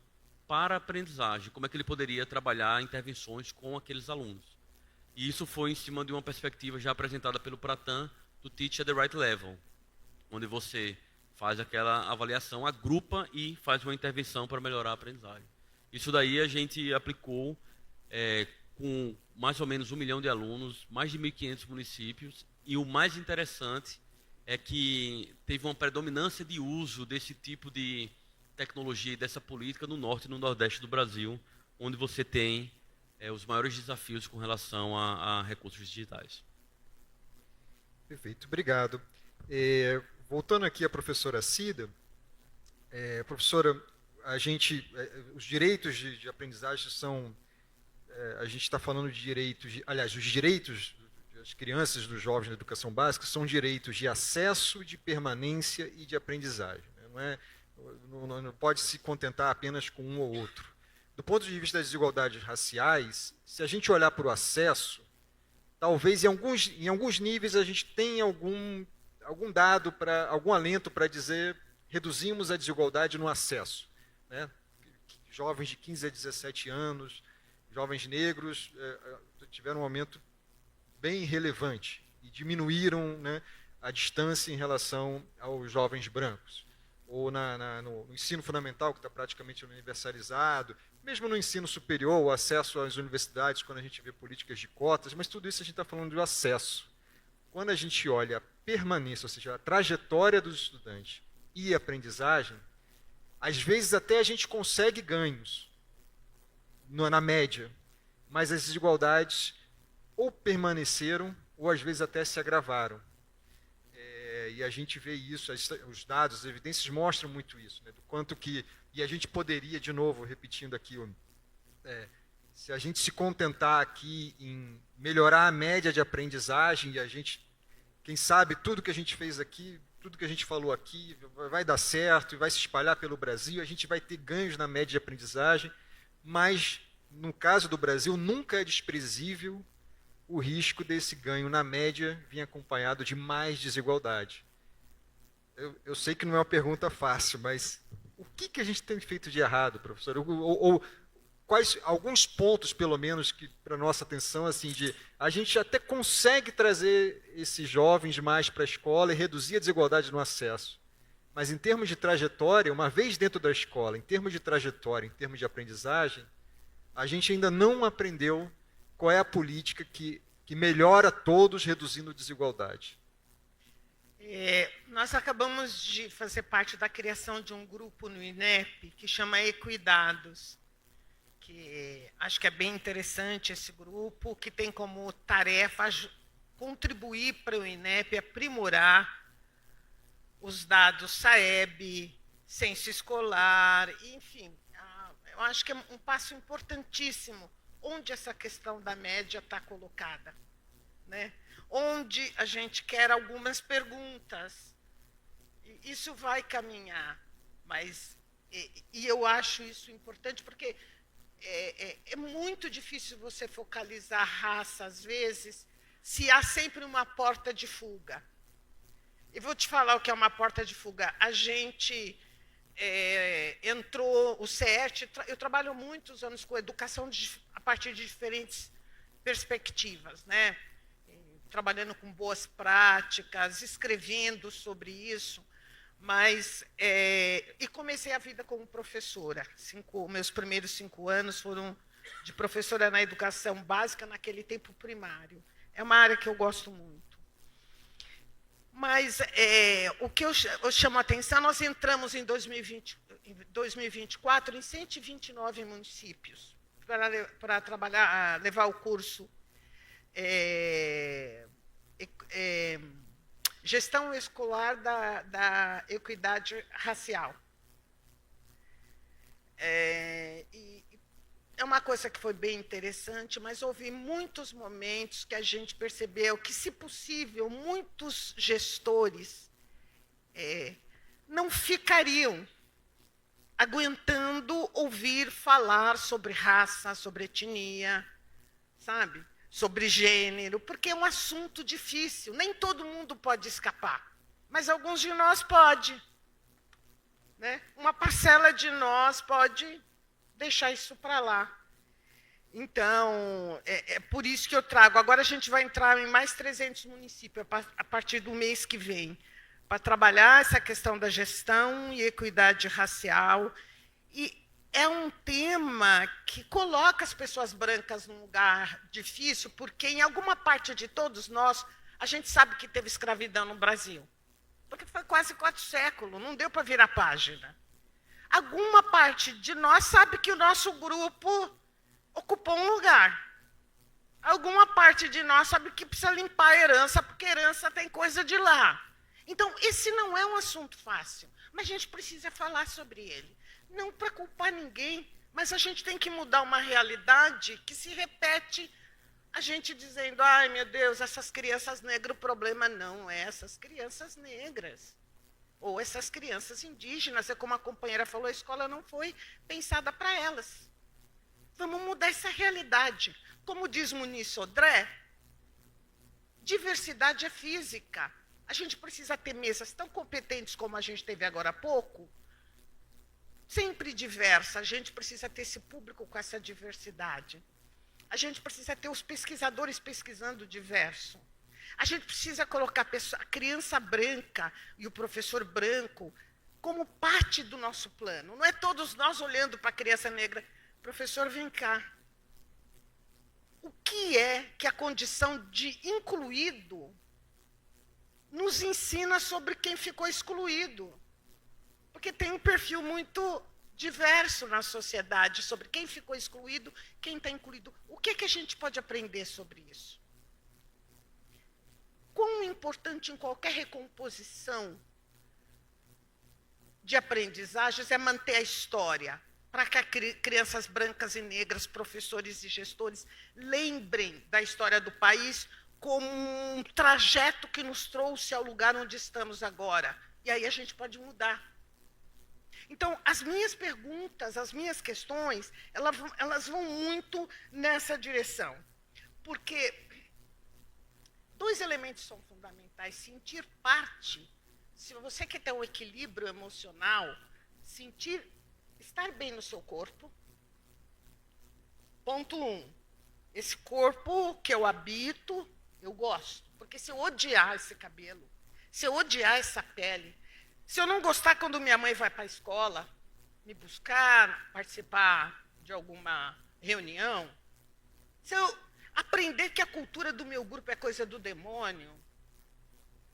para a aprendizagem, como é que ele poderia trabalhar intervenções com aqueles alunos. E isso foi em cima de uma perspectiva já apresentada pelo Pratan, do Teach at the Right Level, onde você faz aquela avaliação, agrupa e faz uma intervenção para melhorar a aprendizagem. Isso daí a gente aplicou com mais ou menos 1 milhão de alunos, mais de 1.500 municípios, e o mais interessante é que teve uma predominância de uso desse tipo de tecnologia e dessa política no norte e no nordeste do Brasil, onde você tem os maiores desafios com relação a recursos digitais. Perfeito, obrigado. Voltando aqui à professora Cida, professora, os direitos de aprendizagem são, a gente está falando de direitos, os direitos das crianças, dos jovens na educação básica são direitos de acesso, de permanência e de aprendizagem. Né? Não pode se contentar apenas com um ou outro. Do ponto de vista das desigualdades raciais, se a gente olhar para o acesso, talvez em alguns níveis a gente tenha algum dado, algum alento para dizer reduzimos a desigualdade no acesso. Né? Jovens de 15 a 17 anos, jovens negros tiveram um aumento bem relevante e diminuíram, né, a distância em relação aos jovens brancos. Ou no ensino fundamental, que está praticamente universalizado, mesmo no ensino superior, o acesso às universidades, quando a gente vê políticas de cotas, mas tudo isso a gente está falando do acesso. Quando a gente olha a permanência, ou seja, a trajetória dos estudantes e a aprendizagem, às vezes até a gente consegue ganhos na média, mas as desigualdades ou permaneceram ou às vezes até se agravaram. E a gente vê isso, os dados, as evidências mostram muito isso, né, do quanto que, e a gente poderia, de novo, repetindo aqui, se a gente se contentar aqui em melhorar a média de aprendizagem, e a gente, quem sabe, tudo que a gente fez aqui, tudo que a gente falou aqui, vai dar certo e vai se espalhar pelo Brasil, a gente vai ter ganhos na média de aprendizagem, mas, no caso do Brasil, nunca é desprezível o risco desse ganho na média vir acompanhado de mais desigualdade. Eu sei que não é uma pergunta fácil, mas o que a gente tem feito de errado, professor? Ou quais alguns pontos, pelo menos, que para nossa atenção, assim, de a gente até consegue trazer esses jovens mais para a escola e reduzir a desigualdade no acesso. Mas em termos de trajetória, uma vez dentro da escola, em termos de trajetória, em termos de aprendizagem, a gente ainda não aprendeu qual é a política que melhora todos, reduzindo desigualdade. Nós acabamos de fazer parte da criação de um grupo no INEP que chama Equidados, que acho que é bem interessante esse grupo, que tem como tarefa contribuir para o INEP aprimorar os dados SAEB, censo escolar, enfim. Eu acho que é um passo importantíssimo onde essa questão da média está colocada, né? Onde a gente quer algumas perguntas. Isso vai caminhar, mas eu acho isso importante porque é muito difícil você focalizar raça, às vezes, se há sempre uma porta de fuga. E vou te falar o que é uma porta de fuga. A gente entrou, o CERT, eu trabalho muitos anos com educação a partir de diferentes perspectivas, né? Trabalhando com boas práticas, escrevendo sobre isso, mas e comecei a vida como professora. Meus primeiros 5 anos foram de professora na educação básica, naquele tempo primário. É uma área que eu gosto muito. Mas o que eu chamo a atenção, nós entramos em 2024 em 129 municípios para trabalhar, levar o curso Gestão Escolar da Equidade Racial. E é uma coisa que foi bem interessante, mas houve muitos momentos que a gente percebeu que, se possível, muitos gestores não ficariam aguentando ouvir falar sobre raça, sobre etnia, sabe? Sobre gênero, porque é um assunto difícil. Nem todo mundo pode escapar, mas alguns de nós pode. Né? Uma parcela de nós pode deixar isso para lá. Então, é por isso que eu trago. Agora a gente vai entrar em mais 300 municípios a partir do mês que vem, para trabalhar essa questão da gestão e equidade racial. E é um tema que coloca as pessoas brancas num lugar difícil, porque em alguma parte de todos nós, a gente sabe que teve escravidão no Brasil. Porque foi quase 4 séculos, não deu para virar página. Alguma parte de nós sabe que o nosso grupo ocupou um lugar. Alguma parte de nós sabe que precisa limpar a herança, porque a herança tem coisa de lá. Então, esse não é um assunto fácil, mas a gente precisa falar sobre ele. Não para culpar ninguém, mas a gente tem que mudar uma realidade que se repete, a gente dizendo, ai, meu Deus, essas crianças negras, o problema não é essas crianças negras, ou essas crianças indígenas. É como a companheira falou, a escola não foi pensada para elas. Vamos mudar essa realidade. Como diz Muniz Sodré, diversidade é física. A gente precisa ter mesas tão competentes como a gente teve agora há pouco, sempre diversa. A gente precisa ter esse público com essa diversidade. A gente precisa ter os pesquisadores pesquisando diverso. A gente precisa colocar a criança branca e o professor branco como parte do nosso plano. Não é todos nós olhando para a criança negra. Professor, vem cá. O que é que a condição de incluído nos ensina sobre quem ficou excluído? Porque tem um perfil muito diverso na sociedade sobre quem ficou excluído, quem está incluído. O que é que a gente pode aprender sobre isso? Quão importante em qualquer recomposição de aprendizagens é manter a história, para que crianças brancas e negras, professores e gestores, lembrem da história do país como um trajeto que nos trouxe ao lugar onde estamos agora. E aí a gente pode mudar. Então, as minhas perguntas, as minhas questões, elas vão muito nessa direção. Porque 2 elementos são fundamentais. Sentir parte. Se você quer ter um equilíbrio emocional, estar bem no seu corpo. Ponto 1. Esse corpo que eu habito, eu gosto. Porque se eu odiar esse cabelo, se eu odiar essa pele, se eu não gostar quando minha mãe vai para a escola me buscar, participar de alguma reunião, se eu aprender que a cultura do meu grupo é coisa do demônio,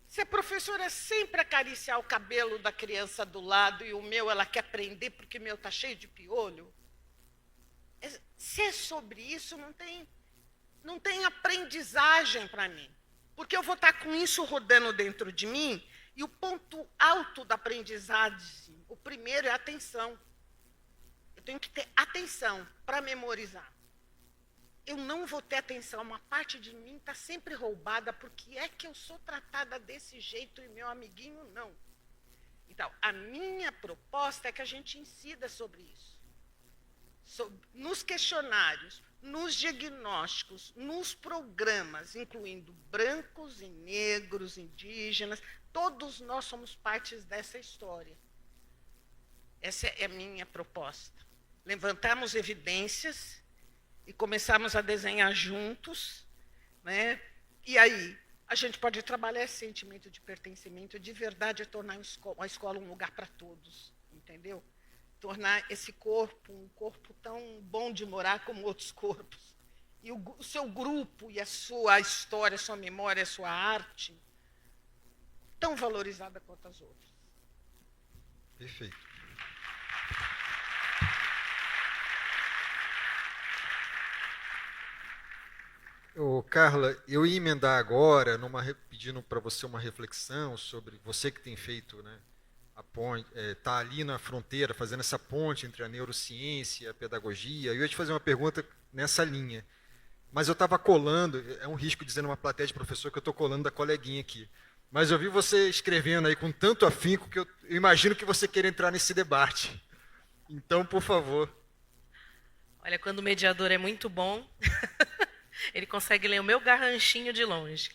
se a professora sempre acariciar o cabelo da criança do lado e o meu ela quer prender porque o meu está cheio de piolho, se é sobre isso, não tem aprendizagem para mim. Porque eu vou estar com isso rodando dentro de mim, e o ponto alto da aprendizagem, o primeiro é a atenção. Eu tenho que ter atenção para memorizar. Eu não vou ter atenção, uma parte de mim está sempre roubada, porque é que eu sou tratada desse jeito e meu amiguinho não. Então, a minha proposta é que a gente incida sobre isso. Nos questionários, nos diagnósticos, nos programas, incluindo brancos e negros, indígenas, todos nós somos partes dessa história. Essa é a minha proposta. Levantarmos evidências e começarmos a desenhar juntos, né? E aí a gente pode trabalhar esse sentimento de pertencimento, de verdade, tornar a escola um lugar para todos, entendeu? Tornar esse corpo um corpo tão bom de morar como outros corpos. E o seu grupo e a sua história, a sua memória, a sua arte, tão valorizada quanto as outras. Perfeito. Carla, eu ia emendar agora, pedindo para você uma reflexão sobre você que tem feito, né, a ponte, está ali na fronteira, fazendo essa ponte entre a neurociência e a pedagogia. Eu ia te fazer uma pergunta nessa linha, mas eu estava colando, é um risco dizer numa plateia de professor que eu estou colando da coleguinha aqui, mas eu vi você escrevendo aí com tanto afinco que eu imagino que você queira entrar nesse debate. Então, por favor. Olha, quando o mediador é muito bom, ele consegue ler o meu garranchinho de longe.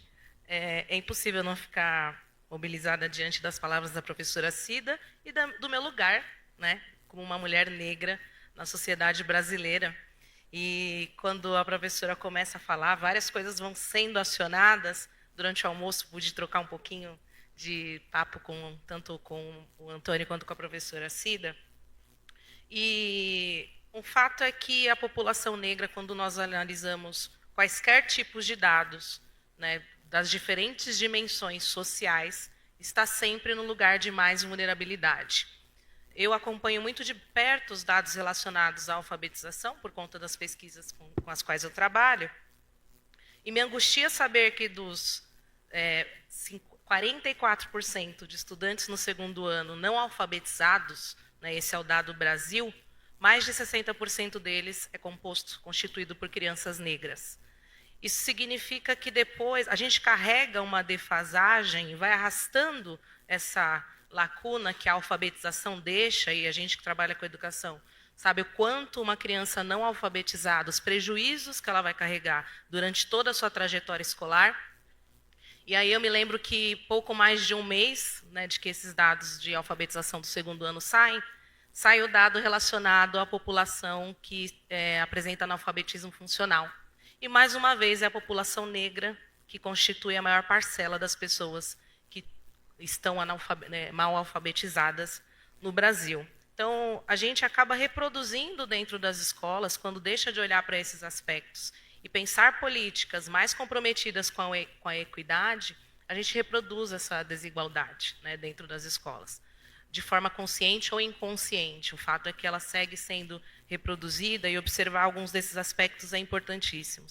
É impossível não ficar mobilizada diante das palavras da professora Cida e do meu lugar, né, como uma mulher negra na sociedade brasileira. E quando a professora começa a falar, várias coisas vão sendo acionadas. Durante o almoço, pude trocar um pouquinho de papo tanto com o Antônio quanto com a professora Cida. E um fato é que a população negra, quando nós analisamos quaisquer tipos de dados, né, das diferentes dimensões sociais, está sempre no lugar de mais vulnerabilidade. Eu acompanho muito de perto os dados relacionados à alfabetização, por conta das pesquisas com as quais eu trabalho, e me angustia saber que dos 44% de estudantes no segundo ano não alfabetizados, né, esse é o dado Brasil, mais de 60% deles é constituído por crianças negras. Isso significa que depois a gente carrega uma defasagem e vai arrastando essa lacuna que a alfabetização deixa, e a gente que trabalha com educação sabe o quanto uma criança não alfabetizada, os prejuízos que ela vai carregar durante toda a sua trajetória escolar. E aí eu me lembro que pouco mais de um mês, né, de que esses dados de alfabetização do segundo ano saem, sai o dado relacionado à população que apresenta analfabetismo funcional. E, mais uma vez, é a população negra que constitui a maior parcela das pessoas que estão mal alfabetizadas no Brasil. Então, a gente acaba reproduzindo dentro das escolas, quando deixa de olhar para esses aspectos e pensar políticas mais comprometidas com a equidade, a gente reproduz essa desigualdade, né, dentro das escolas, de forma consciente ou inconsciente. O fato é que ela segue sendo reproduzida, e observar alguns desses aspectos é importantíssimo.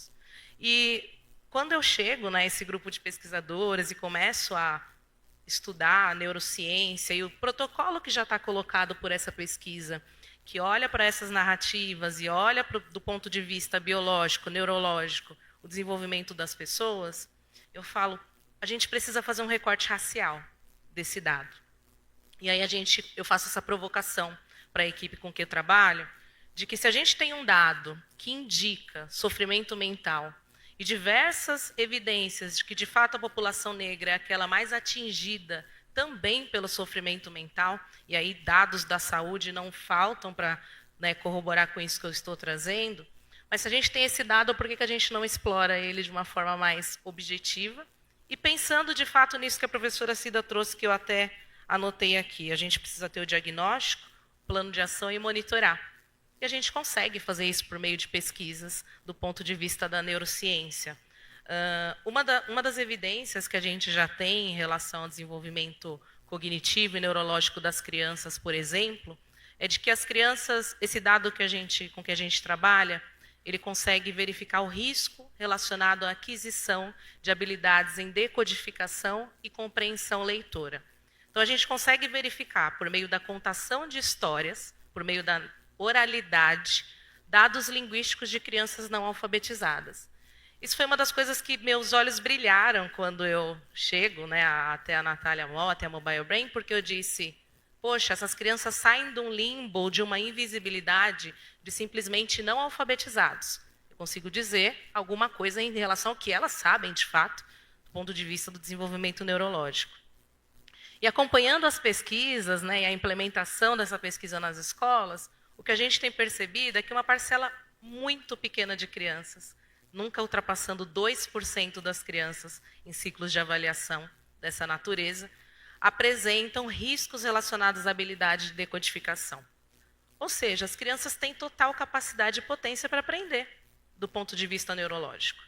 E quando eu chego nesse grupo de pesquisadoras e começo a estudar a neurociência e o protocolo que já está colocado por essa pesquisa, que olha para essas narrativas e olha do ponto de vista biológico, neurológico, o desenvolvimento das pessoas, eu falo, a gente precisa fazer um recorte racial desse dado. E aí eu faço essa provocação para a equipe com que eu trabalho, de que se a gente tem um dado que indica sofrimento mental e diversas evidências de que, de fato, a população negra é aquela mais atingida também pelo sofrimento mental, e aí dados da saúde não faltam para, né, corroborar com isso que eu estou trazendo, mas se a gente tem esse dado, por que a gente não explora ele de uma forma mais objetiva? E pensando, de fato, nisso que a professora Cida trouxe, que eu até anotei aqui, a gente precisa ter o diagnóstico, plano de ação e monitorar. E a gente consegue fazer isso por meio de pesquisas do ponto de vista da neurociência. Uma das evidências que a gente já tem em relação ao desenvolvimento cognitivo e neurológico das crianças, por exemplo, é de que as crianças, esse dado com que a gente trabalha, ele consegue verificar o risco relacionado à aquisição de habilidades em decodificação e compreensão leitora. Então, a gente consegue verificar, por meio da contação de histórias, por meio da oralidade, dados linguísticos de crianças não alfabetizadas. Isso foi uma das coisas que meus olhos brilharam quando eu chego, né, até a Natália Moll, até a Mobile Brain, porque eu disse, poxa, essas crianças saem de um limbo, de uma invisibilidade, de simplesmente não alfabetizados. Eu consigo dizer alguma coisa em relação ao que elas sabem, de fato, do ponto de vista do desenvolvimento neurológico. E acompanhando as pesquisas, né, e a implementação dessa pesquisa nas escolas, o que a gente tem percebido é que uma parcela muito pequena de crianças, nunca ultrapassando 2% das crianças em ciclos de avaliação dessa natureza, apresentam riscos relacionados à habilidade de decodificação. Ou seja, as crianças têm total capacidade e potência para aprender, do ponto de vista neurológico.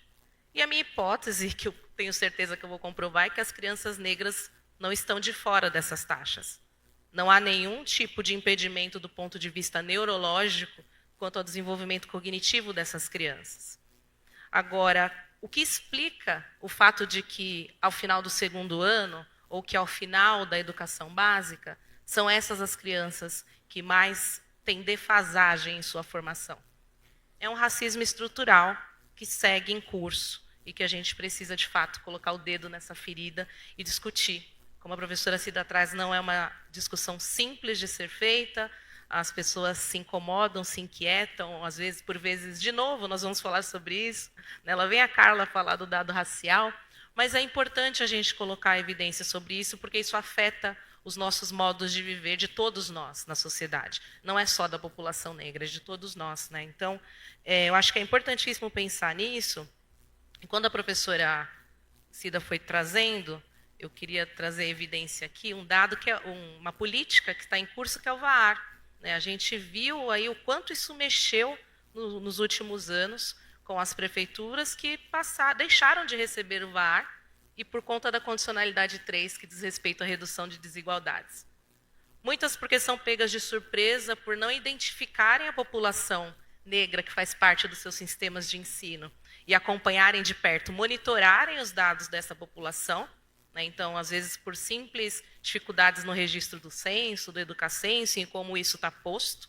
E a minha hipótese, que eu tenho certeza que eu vou comprovar, é que as crianças negras não estão de fora dessas taxas. Não há nenhum tipo de impedimento do ponto de vista neurológico quanto ao desenvolvimento cognitivo dessas crianças. Agora, o que explica o fato de que, ao final do segundo ano, ou que ao final da educação básica, são essas as crianças que mais têm defasagem em sua formação? É um racismo estrutural que segue em curso e que a gente precisa, de fato, colocar o dedo nessa ferida e discutir. Como a professora Cida traz, não é uma discussão simples de ser feita, as pessoas se incomodam, se inquietam, às vezes, por vezes, de novo, nós vamos falar sobre isso, né? Lá vem a Carla falar do dado racial, mas é importante a gente colocar evidência sobre isso, porque isso afeta os nossos modos de viver de todos nós na sociedade. Não é só da população negra, é de todos nós, né? Então, eu acho que é importantíssimo pensar nisso. E quando a professora Cida foi trazendo, eu queria trazer evidência aqui, um dado que é uma política que está em curso, que é o VAR. Né? A gente viu aí o quanto isso mexeu nos últimos anos com as prefeituras que deixaram de receber o VAR e por conta da condicionalidade 3, que diz respeito à redução de desigualdades. Muitas porque são pegas de surpresa por não identificarem a população negra que faz parte dos seus sistemas de ensino e acompanharem de perto, monitorarem os dados dessa população. Né? Então, às vezes, por simples dificuldades no registro do censo, do Educacenso, em como isso está posto,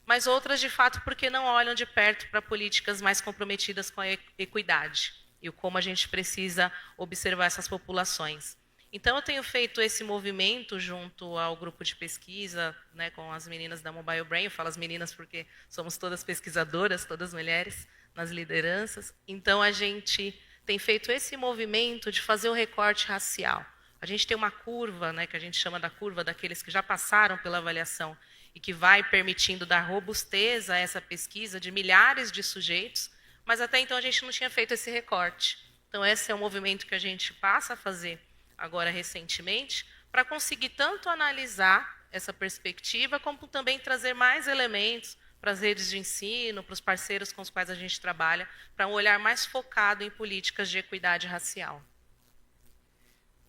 mas outras, de fato, porque não olham de perto para políticas mais comprometidas com a equidade e como a gente precisa observar essas populações. Então, eu tenho feito esse movimento junto ao grupo de pesquisa, né, com as meninas da Mobile Brain. Eu falo as meninas porque somos todas pesquisadoras, todas mulheres, nas lideranças. Então, a gente tem feito esse movimento de fazer o recorte racial. A gente tem uma curva, né, que a gente chama da curva daqueles que já passaram pela avaliação e que vai permitindo dar robustez a essa pesquisa de milhares de sujeitos, mas até então a gente não tinha feito esse recorte. Então, esse é um movimento que a gente passa a fazer agora recentemente, para conseguir tanto analisar essa perspectiva, como também trazer mais elementos para as redes de ensino, para os parceiros com os quais a gente trabalha, para um olhar mais focado em políticas de equidade racial.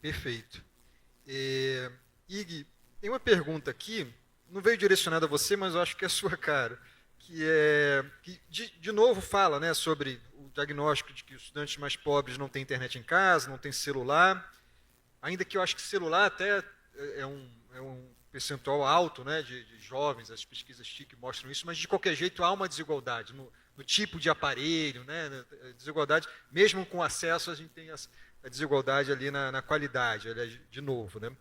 Perfeito. Ig, tem uma pergunta aqui, não veio direcionada a você, mas eu acho que é a sua cara, que de novo fala, né, sobre o diagnóstico de que os estudantes mais pobres não têm internet em casa, não têm celular, ainda que eu acho que celular até é um percentual alto, né, de jovens, as pesquisas TIC mostram isso, mas de qualquer jeito há uma desigualdade no tipo de aparelho, né, desigualdade, mesmo com acesso a gente tem a desigualdade ali na qualidade, aliás, de novo. Né.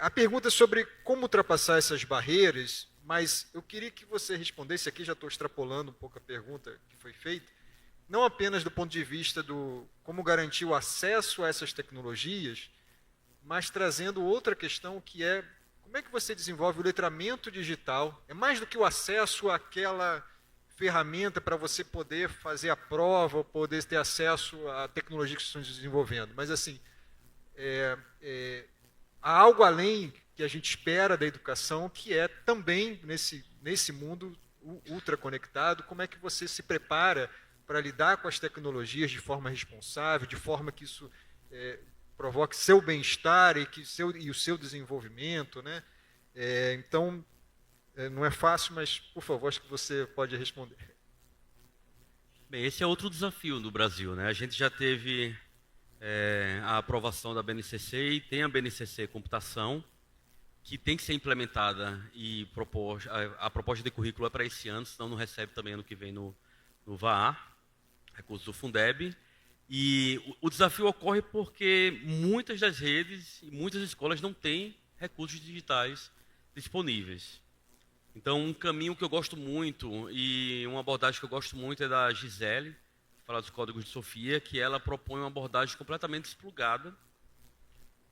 A pergunta é sobre como ultrapassar essas barreiras, mas eu queria que você respondesse, aqui já estou extrapolando um pouco a pergunta que foi feita, não apenas do ponto de vista do como garantir o acesso a essas tecnologias, mas trazendo outra questão que é como é que você desenvolve o letramento digital? É mais do que o acesso àquela ferramenta para você poder fazer a prova, ou poder ter acesso à tecnologia que estão desenvolvendo. Mas, assim, há algo além que a gente espera da educação, que é também, nesse mundo ultraconectado, como é que você se prepara para lidar com as tecnologias de forma responsável, de forma que isso provoque seu bem-estar e o seu desenvolvimento, né? Então, não é fácil, mas, por favor, acho que você pode responder. Bem, esse é outro desafio no Brasil, né? A gente já teve a aprovação da BNCC e tem a BNCC Computação, que tem que ser implementada e a proposta de currículo é para esse ano, senão não recebe também ano que vem no VAR, recursos do Fundeb. E o desafio ocorre porque muitas das redes e muitas escolas não têm recursos digitais disponíveis. Então, um caminho que eu gosto muito e uma abordagem que eu gosto muito é da Gisele, que fala dos códigos de Sofia, que ela propõe uma abordagem completamente desplugada,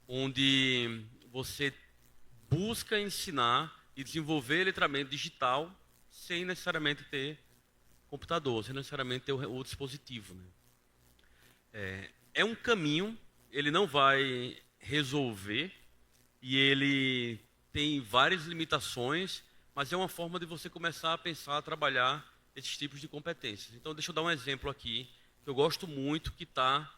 onde você busca ensinar e desenvolver letramento digital sem necessariamente ter computador, sem necessariamente ter o dispositivo, né? É um caminho, ele não vai resolver e ele tem várias limitações, mas é uma forma de você começar a pensar, a trabalhar esses tipos de competências. Então, deixa eu dar um exemplo aqui, que eu gosto muito, que está,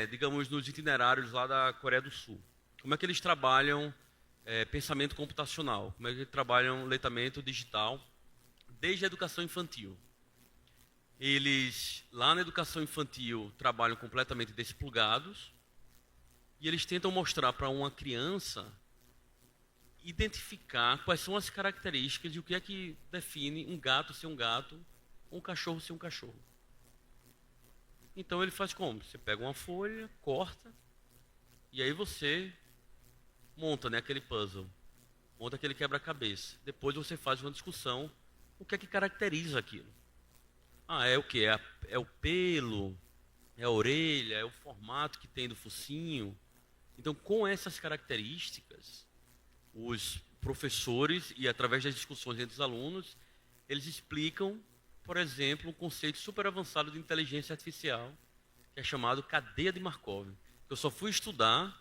digamos, nos itinerários lá da Coreia do Sul. Como é que eles trabalham pensamento computacional, como é que eles trabalham letramento digital, desde a educação infantil. Eles, lá na educação infantil, trabalham completamente desplugados e eles tentam mostrar para uma criança identificar quais são as características e o que é que define um gato ser um gato ou um cachorro ser um cachorro. Então ele faz como? Você pega uma folha, corta e aí você monta, né, aquele puzzle. monta aquele quebra-cabeça. Depois você faz uma discussão, o que é que caracteriza aquilo? É o quê? É o pelo, é a orelha, é o formato que tem do focinho. Então, com essas características, os professores, e através das discussões entre os alunos, eles explicam, por exemplo, um conceito super avançado de inteligência artificial, que é chamado cadeia de Markov. Eu só fui estudar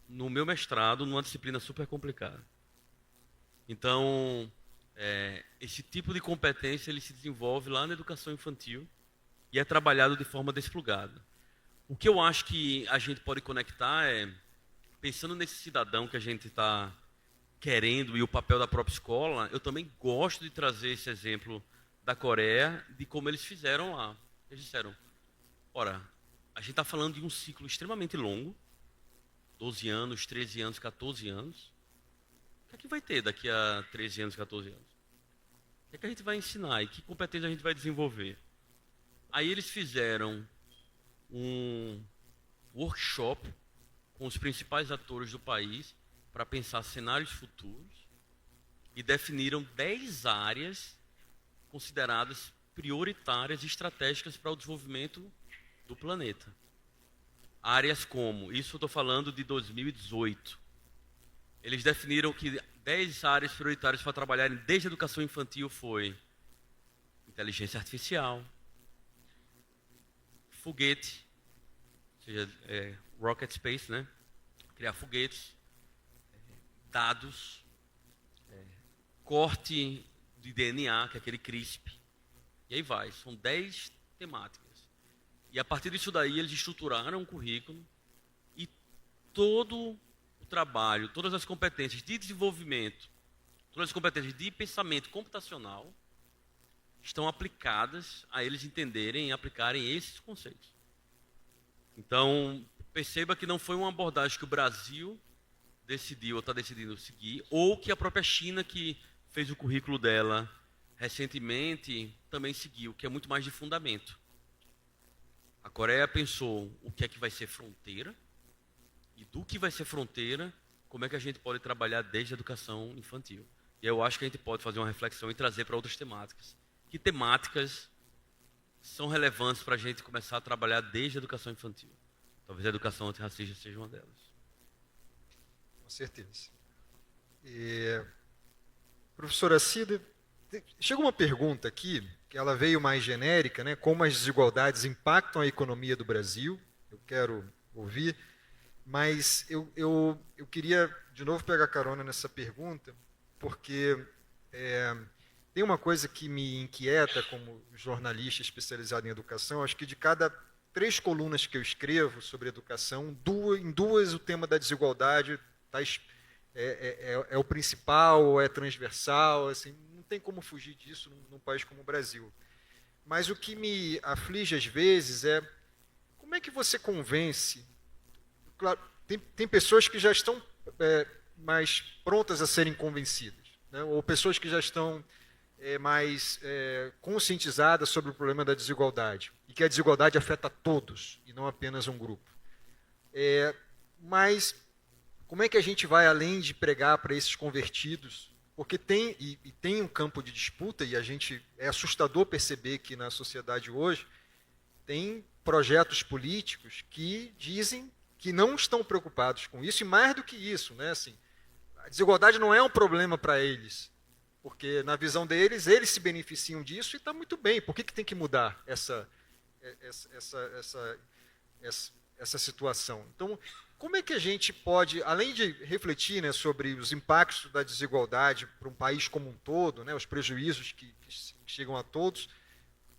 no meu mestrado, numa disciplina super complicada. Então, esse tipo de competência ele se desenvolve lá na educação infantil e é trabalhado de forma desplugada. O que eu acho que a gente pode conectar é, pensando nesse cidadão que a gente está querendo e o papel da própria escola, eu também gosto de trazer esse exemplo da Coreia, de como eles fizeram lá. Eles disseram, ora, a gente está falando de um ciclo extremamente longo, 12 anos, 13 anos, 14 anos. O que é que vai ter daqui a 13 anos, 14 anos? O que é que a gente vai ensinar e que competência a gente vai desenvolver? Aí eles fizeram um workshop com os principais atores do país para pensar cenários futuros e definiram 10 áreas consideradas prioritárias e estratégicas para o desenvolvimento do planeta. Áreas como, isso eu estou falando de 2018, eles definiram que 10 áreas prioritárias para trabalharem desde a educação infantil foi inteligência artificial, foguete, ou seja, rocket space, né? Criar foguetes, dados, corte de DNA, que é aquele CRISP, e aí vai, são 10 temáticas. E a partir disso daí eles estruturaram um currículo e todo o trabalho, todas as competências de desenvolvimento, todas as competências de pensamento computacional estão aplicadas a eles entenderem e aplicarem esses conceitos. Então, perceba que não foi uma abordagem que o Brasil decidiu ou está decidindo seguir, ou que a própria China, que fez o currículo dela recentemente, também seguiu, que é muito mais de fundamento. A Coreia pensou o que é que vai ser fronteira, e do que vai ser fronteira, como é que a gente pode trabalhar desde a educação infantil. E eu acho que a gente pode fazer uma reflexão e trazer para outras temáticas. Que temáticas são relevantes para a gente começar a trabalhar desde a educação infantil? Talvez a educação antirracista seja uma delas. Com certeza. Professora Cida, chega uma pergunta aqui, que ela veio mais genérica, né? Como as desigualdades impactam a economia do Brasil. Eu quero ouvir, mas eu queria, de novo, pegar carona nessa pergunta, porque tem uma coisa que me inquieta como jornalista especializado em educação. Acho que de cada 3 colunas que eu escrevo sobre educação, em duas o tema da desigualdade é o principal, é transversal, assim, não tem como fugir disso num país como o Brasil. Mas o que me aflige às vezes é como é que você convence. Claro, tem pessoas que já estão mais prontas a serem convencidas, né? Ou pessoas que já estão mais conscientizadas sobre o problema da desigualdade, e que a desigualdade afeta todos, e não apenas um grupo. Mas como é que a gente vai além de pregar para esses convertidos? Porque tem um campo de disputa, e é assustador perceber que na sociedade hoje tem projetos políticos que dizem que não estão preocupados com isso, e mais do que isso, né? Assim, a desigualdade não é um problema para eles, porque na visão deles, eles se beneficiam disso e está muito bem. Por que tem que mudar essa situação? Então, como é que a gente pode, além de refletir, né, sobre os impactos da desigualdade para um país como um todo, né, os prejuízos que chegam a todos,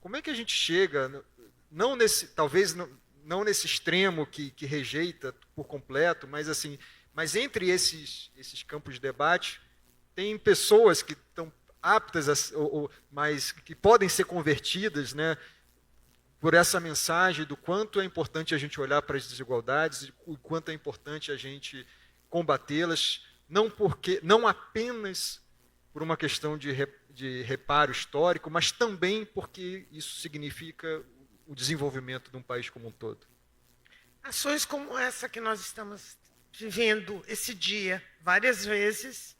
como é que a gente chega, talvez não nesse extremo que rejeita por completo, mas entre esses campos de debate, tem pessoas que estão aptas, mas que podem ser convertidas, né, por essa mensagem do quanto é importante a gente olhar para as desigualdades e o quanto é importante a gente combatê-las, não apenas por uma questão de reparo histórico, mas também porque isso significa o desenvolvimento de um país como um todo. Ações como essa que nós estamos vivendo esse dia, várias vezes,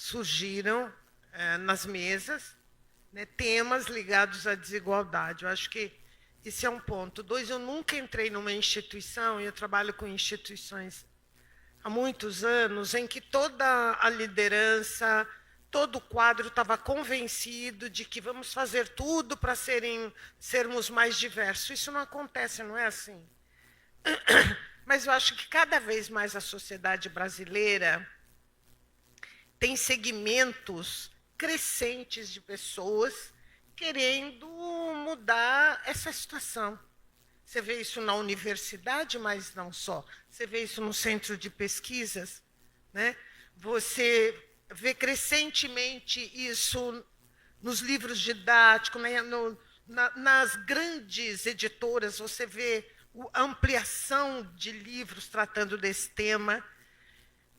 surgiram nas mesas, né, temas ligados à desigualdade. Eu acho que esse é um ponto. 2, eu nunca entrei numa instituição, e eu trabalho com instituições há muitos anos, em que toda a liderança, todo o quadro estava convencido de que vamos fazer tudo para sermos mais diversos. Isso não acontece, não é assim. Mas eu acho que cada vez mais a sociedade brasileira tem segmentos crescentes de pessoas querendo mudar essa situação. Você vê isso na universidade, mas não só. Você vê isso no centro de pesquisas, né? Você vê crescentemente isso nos livros didáticos, né? Nas grandes editoras, você vê a ampliação de livros tratando desse tema.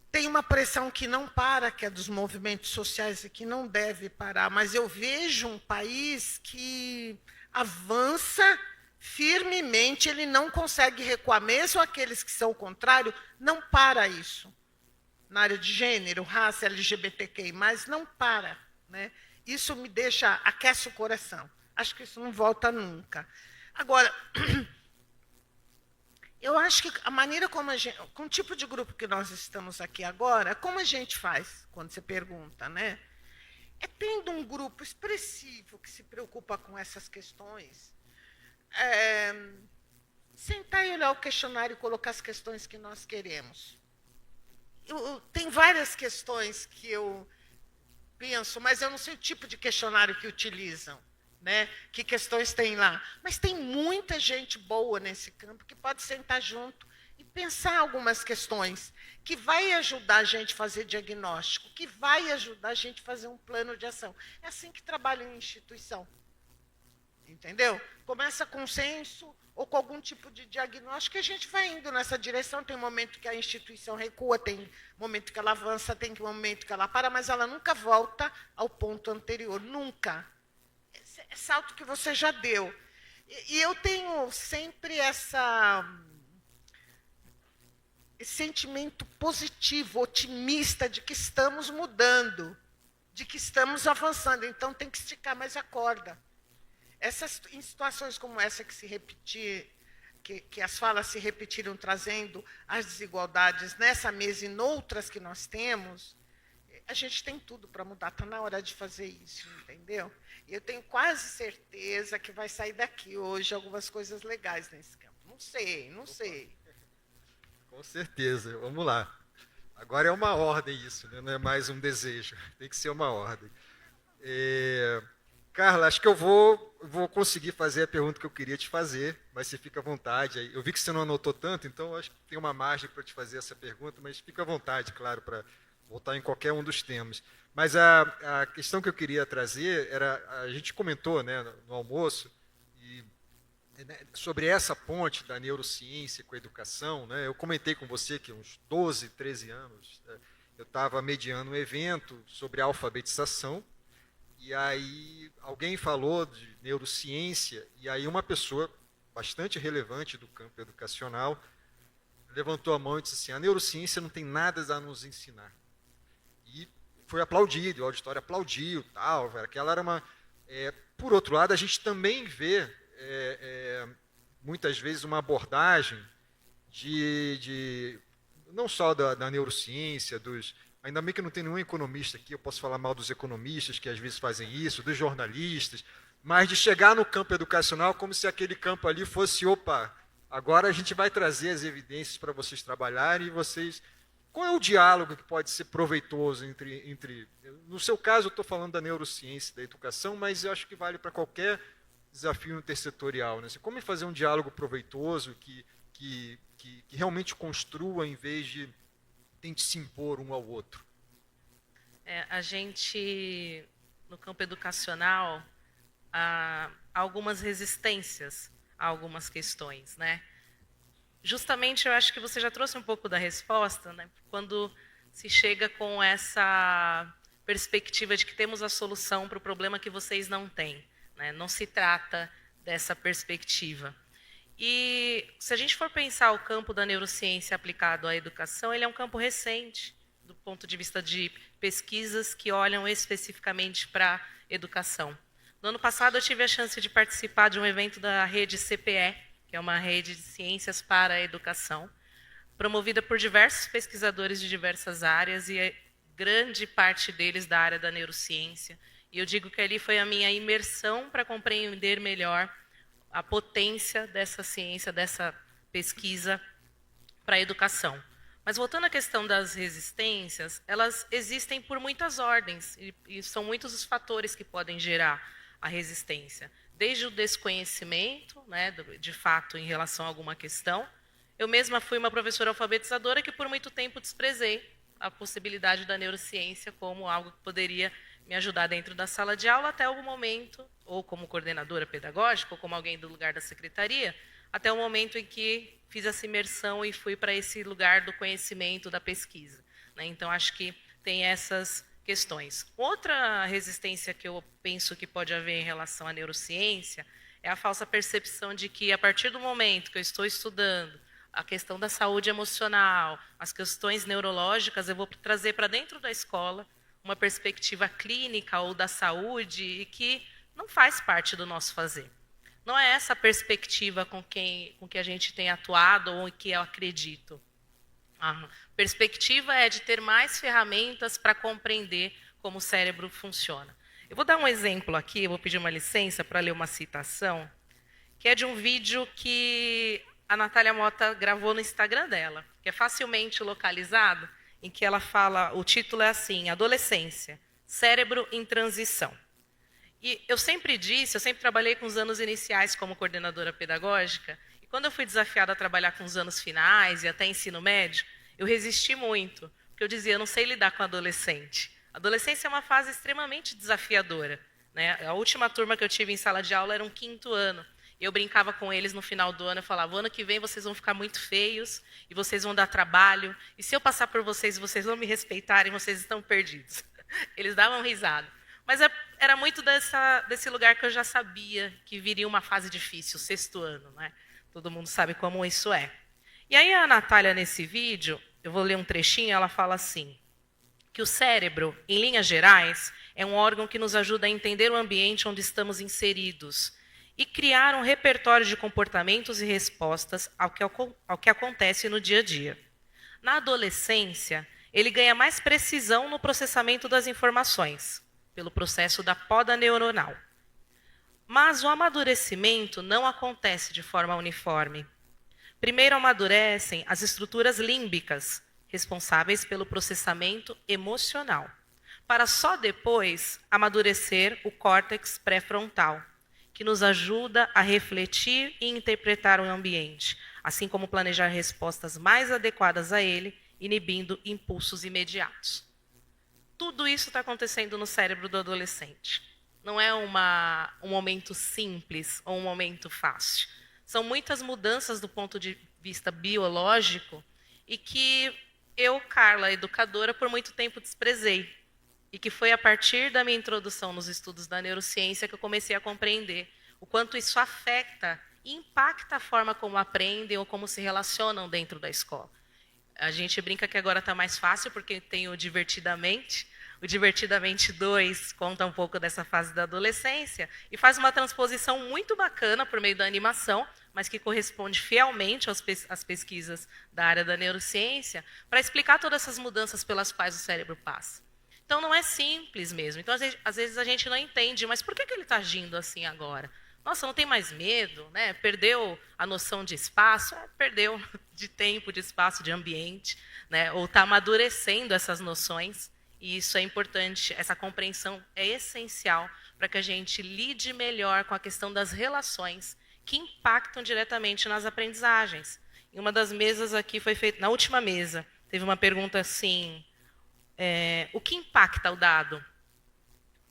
Tem uma pressão que não para, que é dos movimentos sociais, e que não deve parar, mas eu vejo um país que avança firmemente, ele não consegue recuar, mesmo aqueles que são o contrário, não para isso. Na área de gênero, raça, LGBTQI+, não para, né? Isso me deixa, aquece o coração. Acho que isso não volta nunca. Agora, eu acho que a maneira como a gente, com o tipo de grupo que nós estamos aqui agora, como a gente faz, quando você pergunta, né? É tendo um grupo expressivo que se preocupa com essas questões, sentar e olhar o questionário e colocar as questões que nós queremos. Tem várias questões que eu penso, mas eu não sei o tipo de questionário que utilizam. Né? Que questões tem lá. Mas tem muita gente boa nesse campo que pode sentar junto e pensar algumas questões que vai ajudar a gente a fazer diagnóstico, que vai ajudar a gente a fazer um plano de ação. É assim que trabalha em instituição. Entendeu? Começa com senso ou com algum tipo de diagnóstico e a gente vai indo nessa direção. Tem momento que a instituição recua, tem momento que ela avança, tem momento que ela para, mas ela nunca volta ao ponto anterior. Nunca. É salto que você já deu. E eu tenho sempre esse sentimento positivo, otimista, de que estamos mudando, de que estamos avançando. Então, tem que esticar mais a corda. Em situações como essa que se repetir, que as falas se repetiram trazendo as desigualdades nessa mesa e noutras que nós temos, a gente tem tudo para mudar, está na hora de fazer isso, entendeu? E eu tenho quase certeza que vai sair daqui hoje algumas coisas legais nesse campo. Não sei. Com certeza, vamos lá. Agora é uma ordem isso, né? Não é mais um desejo, tem que ser uma ordem. Carla, acho que eu vou conseguir fazer a pergunta que eu queria te fazer, mas você fica à vontade. Eu vi que você não anotou tanto, então acho que tem uma margem para te fazer essa pergunta, mas fica à vontade, claro, para voltar em qualquer um dos temas. Mas a questão que eu queria trazer era, a gente comentou, né, no almoço, sobre essa ponte da neurociência com a educação, né? Eu comentei com você que uns 12, 13 anos, eu estava mediando um evento sobre alfabetização, e aí alguém falou de neurociência, e aí uma pessoa bastante relevante do campo educacional levantou a mão e disse assim: a neurociência não tem nada a nos ensinar. E foi aplaudido, o auditório aplaudiu, tal. Aquela era uma. Por outro lado, a gente também vê muitas vezes uma abordagem de não só da neurociência, ainda bem que não tem nenhum economista aqui, eu posso falar mal dos economistas que às vezes fazem isso, dos jornalistas, mas de chegar no campo educacional como se aquele campo ali fosse, opa, agora a gente vai trazer as evidências para vocês trabalharem e vocês... Qual é o diálogo que pode ser proveitoso entre... No seu caso, eu estou falando da neurociência, da educação, mas eu acho que vale para qualquer desafio intersetorial. Né? Como fazer um diálogo proveitoso que realmente construa, em vez de tente se impor um ao outro? A gente, no campo educacional, há algumas resistências a algumas questões, né? Justamente, eu acho que você já trouxe um pouco da resposta, né? Quando se chega com essa perspectiva de que temos a solução para o problema que vocês não têm, né? Não se trata dessa perspectiva. E se a gente for pensar o campo da neurociência aplicado à educação, ele é um campo recente, do ponto de vista de pesquisas que olham especificamente para a educação. No ano passado, eu tive a chance de participar de um evento da rede CPE, que é uma rede de ciências para a educação, promovida por diversos pesquisadores de diversas áreas, e grande parte deles da área da neurociência. E eu digo que ali foi a minha imersão para compreender melhor a potência dessa ciência, dessa pesquisa para a educação. Mas voltando à questão das resistências, elas existem por muitas ordens, e são muitos os fatores que podem gerar a resistência. Desde o desconhecimento, né, de fato, em relação a alguma questão. Eu mesma fui uma professora alfabetizadora que por muito tempo desprezei a possibilidade da neurociência como algo que poderia me ajudar dentro da sala de aula até o momento, ou como coordenadora pedagógica, ou como alguém do lugar da secretaria, até o momento em que fiz essa imersão e fui para esse lugar do conhecimento, da pesquisa, né? Então, acho que tem essas questões. Outra resistência que eu penso que pode haver em relação à neurociência é a falsa percepção de que, a partir do momento que eu estou estudando a questão da saúde emocional, as questões neurológicas, eu vou trazer para dentro da escola uma perspectiva clínica ou da saúde e que não faz parte do nosso fazer. Não é essa a perspectiva com que a gente tem atuado ou que eu acredito. A perspectiva é de ter mais ferramentas para compreender como o cérebro funciona. Eu vou dar um exemplo aqui, eu vou pedir uma licença para ler uma citação, que é de um vídeo que a Natália Mota gravou no Instagram dela, que é facilmente localizado, em que ela fala, o título é assim, Adolescência, Cérebro em Transição. E eu sempre trabalhei com os anos iniciais como coordenadora pedagógica, e quando eu fui desafiada a trabalhar com os anos finais e até ensino médio, eu resisti muito, porque eu dizia, eu não sei lidar com adolescente. A adolescência é uma fase extremamente desafiadora, né? A última turma que eu tive em sala de aula era um 5º ano, e eu brincava com eles no final do ano, eu falava, ano que vem vocês vão ficar muito feios, e vocês vão dar trabalho, e se eu passar por vocês e vocês não me respeitarem, vocês estão perdidos. Eles davam risada. Mas era muito desse lugar que eu já sabia que viria uma fase difícil, o 6º ano, né? Todo mundo sabe como isso é. E aí a Natália, nesse vídeo, eu vou ler um trechinho, ela fala assim, que o cérebro, em linhas gerais, é um órgão que nos ajuda a entender o ambiente onde estamos inseridos e criar um repertório de comportamentos e respostas ao que acontece no dia a dia. Na adolescência, ele ganha mais precisão no processamento das informações, pelo processo da poda neuronal. Mas o amadurecimento não acontece de forma uniforme. Primeiro amadurecem as estruturas límbicas, responsáveis pelo processamento emocional, para só depois amadurecer o córtex pré-frontal, que nos ajuda a refletir e interpretar o ambiente, assim como planejar respostas mais adequadas a ele, inibindo impulsos imediatos. Tudo isso está acontecendo no cérebro do adolescente. Não é um momento simples ou um momento fácil. São muitas mudanças do ponto de vista biológico e que eu, Carla, educadora, por muito tempo desprezei. E que foi a partir da minha introdução nos estudos da neurociência que eu comecei a compreender o quanto isso afeta e impacta a forma como aprendem ou como se relacionam dentro da escola. A gente brinca que agora está mais fácil porque tem o Divertidamente. O Divertidamente 2 conta um pouco dessa fase da adolescência e faz uma transposição muito bacana por meio da animação, mas que corresponde fielmente às pesquisas da área da neurociência, para explicar todas essas mudanças pelas quais o cérebro passa. Então, não é simples mesmo. Então, às vezes a gente não entende, mas por que ele está agindo assim agora? Nossa, não tem mais medo, né? Perdeu a noção de espaço? Perdeu de tempo, de espaço, de ambiente, né? Ou está amadurecendo essas noções, e isso é importante, essa compreensão é essencial para que a gente lide melhor com a questão das relações que impactam diretamente nas aprendizagens. Em uma das mesas aqui foi feita, na última mesa, teve uma pergunta assim, o que impacta o dado?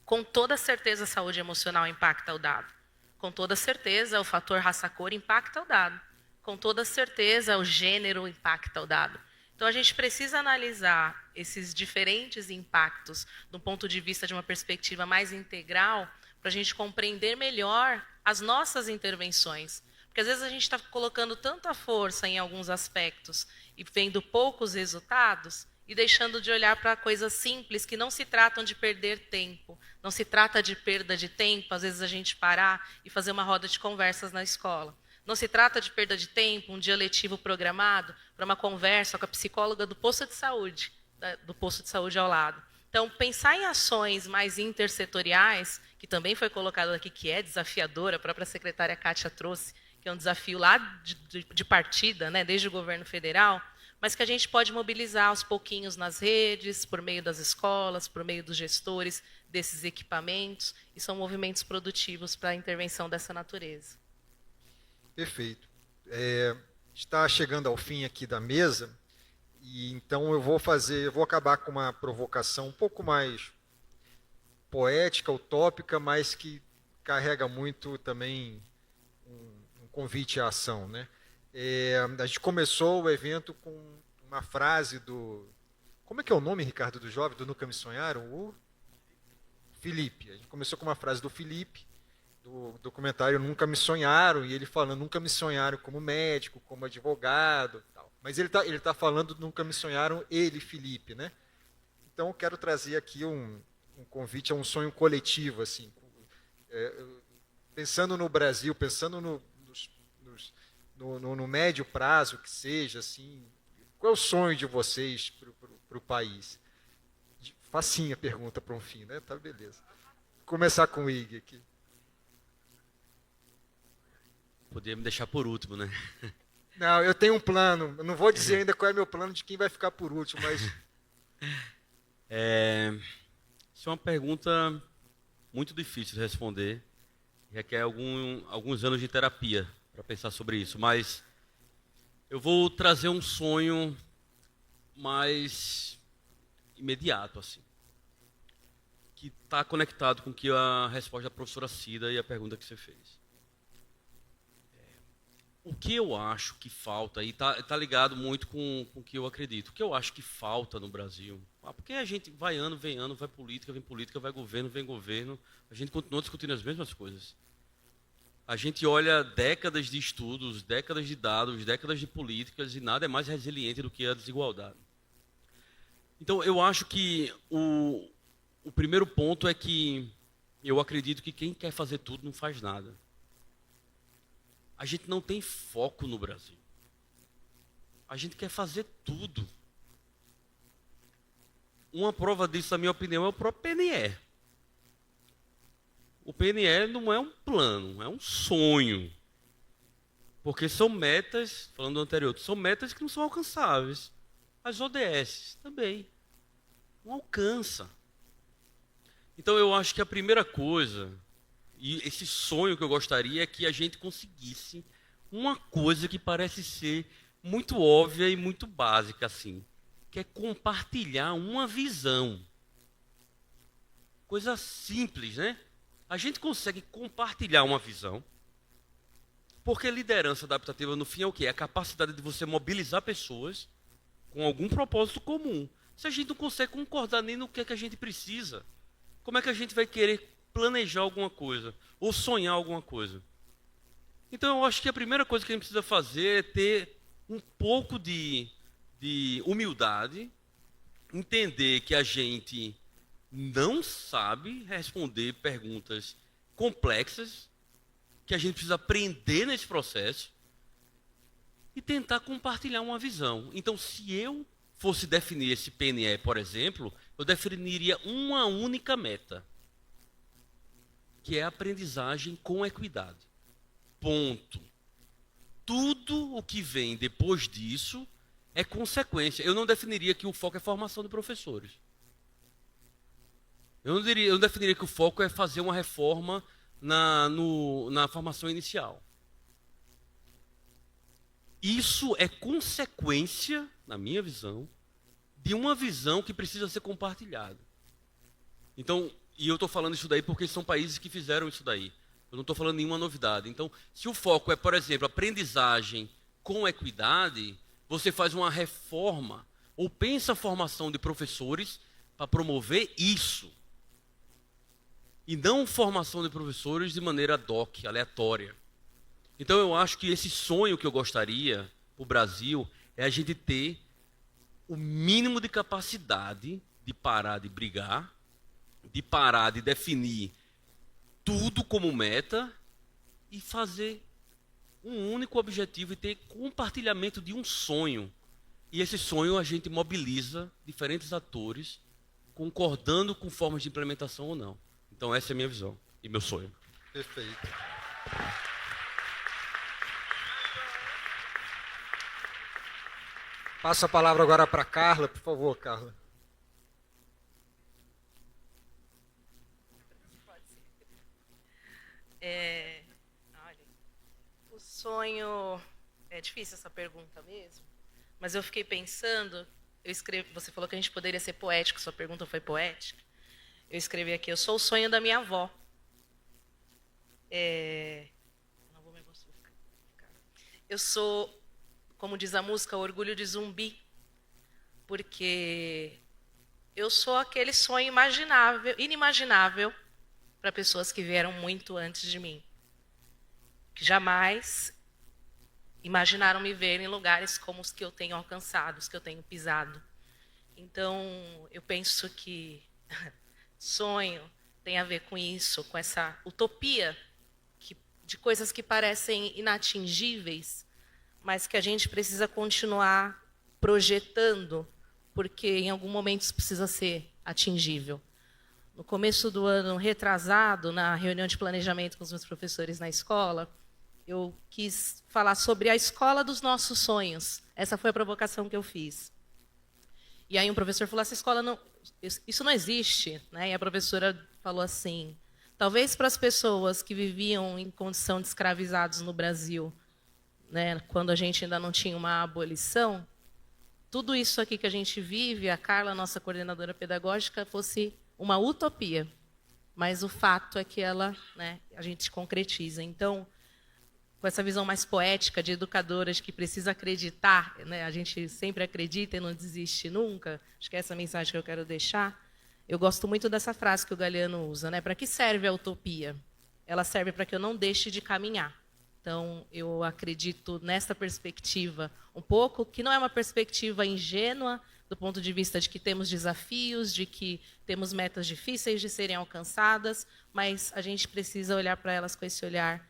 Com toda certeza a saúde emocional impacta o dado. Com toda certeza o fator raça-cor impacta o dado. Com toda certeza o gênero impacta o dado. Então a gente precisa analisar esses diferentes impactos do ponto de vista de uma perspectiva mais integral para a gente compreender melhor as nossas intervenções. Porque às vezes a gente está colocando tanta força em alguns aspectos e vendo poucos resultados, e deixando de olhar para coisas simples que não se tratam de perder tempo, não se trata de perda de tempo, às vezes a gente parar e fazer uma roda de conversas na escola. Não se trata de perda de tempo, um dia letivo programado para uma conversa com a psicóloga do posto de saúde ao lado. Então, pensar em ações mais intersetoriais, que também foi colocado aqui, que é desafiadora, a própria secretária Kátia trouxe, que é um desafio lá de partida, né, desde o governo federal, mas que a gente pode mobilizar aos pouquinhos nas redes, por meio das escolas, por meio dos gestores desses equipamentos, e são movimentos produtivos para a intervenção dessa natureza. Perfeito. Está chegando ao fim aqui da mesa, e então eu vou acabar com uma provocação um pouco mais poética, utópica, mas que carrega muito também um convite à ação, né? A gente começou o evento com uma frase do... Como é que é o nome, Ricardo, do jovem, do Nunca Me Sonharam? O Felipe. A gente começou com uma frase do Felipe, do documentário Nunca Me Sonharam, e ele falando, nunca me sonharam como médico, como advogado, tal. Mas ele tá falando Nunca Me Sonharam, ele, Felipe, né? Então eu quero trazer aqui um convite a um sonho coletivo, assim, pensando no Brasil, pensando no médio prazo que seja, assim, qual é o sonho de vocês para o país? Facinha a pergunta para um fim, né? Tá, beleza. Vou começar com o Ig aqui. Podia me deixar por último, né? Não, eu tenho um plano. Eu não vou dizer ainda qual é meu plano de quem vai ficar por último, mas... Isso é uma pergunta muito difícil de responder. Requer alguns anos de terapia para pensar sobre isso. Mas eu vou trazer um sonho mais imediato, assim, que está conectado com a resposta da professora Cida e a pergunta que você fez. O que eu acho que falta, e está ligado muito com o que eu acredito, o que eu acho que falta no Brasil, porque a gente vai ano, vai política, vai governo, vem governo, a gente continua discutindo as mesmas coisas. A gente olha décadas de estudos, décadas de dados, décadas de políticas, e nada é mais resiliente do que a desigualdade. Então, eu acho que o primeiro ponto é que eu acredito que quem quer fazer tudo não faz nada. A gente não tem foco no Brasil. A gente quer fazer tudo. Uma prova disso, na minha opinião, é o próprio PNE. O PNE não é um plano, é um sonho. Porque são metas, falando do anterior, são metas que não são alcançáveis. As ODS também. Não alcança. Então eu acho que a primeira coisa... E esse sonho que eu gostaria é que a gente conseguisse uma coisa que parece ser muito óbvia e muito básica, assim, que é compartilhar uma visão. Coisa simples, né? A gente consegue compartilhar uma visão, porque liderança adaptativa, no fim, é o quê? É a capacidade de você mobilizar pessoas com algum propósito comum. Se a gente não consegue concordar nem no que é que a gente precisa, como é que a gente vai querer planejar alguma coisa, ou sonhar alguma coisa? Então eu acho que a primeira coisa que a gente precisa fazer é ter um pouco de humildade, entender que a gente não sabe responder perguntas complexas, que a gente precisa aprender nesse processo, e tentar compartilhar uma visão. Então, se eu fosse definir esse PNE, por exemplo, eu definiria uma única meta, que é a aprendizagem com equidade. Ponto. Tudo o que vem depois disso é consequência. Eu não definiria que o foco é formação de professores. Eu não definiria que o foco é fazer uma reforma na formação inicial. Isso é consequência, na minha visão, de uma visão que precisa ser compartilhada. Então, e eu estou falando isso daí porque são países que fizeram isso daí. Eu não estou falando nenhuma novidade. Então, se o foco é, por exemplo, aprendizagem com equidade, você faz uma reforma ou pensa a formação de professores para promover isso. E não formação de professores de maneira ad hoc, aleatória. Então, eu acho que esse sonho que eu gostaria para o Brasil é a gente ter o mínimo de capacidade de parar de brigar, de parar de definir tudo como meta e fazer um único objetivo e ter compartilhamento de um sonho. E esse sonho a gente mobiliza diferentes atores, concordando com formas de implementação ou não. Então essa é a minha visão e meu sonho. Perfeito. Passo a palavra agora para a Carla, por favor, Carla. Olha, o sonho... É difícil essa pergunta mesmo, mas eu fiquei pensando, você falou que a gente poderia ser poético, sua pergunta foi poética. Eu escrevi aqui, eu sou o sonho da minha avó. Não vou me emocionar. Eu sou, como diz a música, o orgulho de zumbi, porque eu sou aquele sonho inimaginável para pessoas que vieram muito antes de mim, que jamais imaginaram me ver em lugares como os que eu tenho alcançado, os que eu tenho pisado. Então, eu penso que sonho tem a ver com isso, com essa utopia de coisas que parecem inatingíveis, mas que a gente precisa continuar projetando, porque em algum momento isso precisa ser atingível. No começo do ano retrasado, na reunião de planejamento com os meus professores na escola, eu quis falar sobre a escola dos nossos sonhos. Essa foi a provocação que eu fiz. E aí um professor falou, essa escola não... Isso não existe, né? E a professora falou assim, talvez para as pessoas que viviam em condição de escravizados no Brasil, né, quando a gente ainda não tinha uma abolição, tudo isso aqui que a gente vive, a Carla, nossa coordenadora pedagógica, fosse uma utopia. Mas o fato é que ela, né, a gente concretiza. Então, com essa visão mais poética de educadoras que precisa acreditar, né, a gente sempre acredita e não desiste nunca, acho que é essa mensagem que eu quero deixar. Eu gosto muito dessa frase que o Galeano usa, né? Para que serve a utopia? Ela serve para que eu não deixe de caminhar. Então, eu acredito nessa perspectiva um pouco, que não é uma perspectiva ingênua, do ponto de vista de que temos desafios, de que temos metas difíceis de serem alcançadas, mas a gente precisa olhar para elas com esse olhar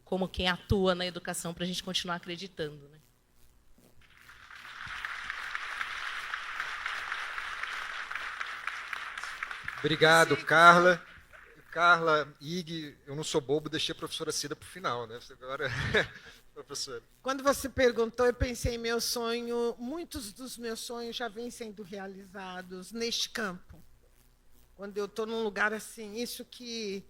como quem atua na educação, para a gente continuar acreditando, né? Obrigado, Carla. Carla, Ig, eu não sou bobo, deixei a professora Cida para o final, né? Agora, professora. Quando você perguntou, eu pensei em meu sonho. Muitos dos meus sonhos já vêm sendo realizados neste campo. Quando eu estou num lugar assim, isso que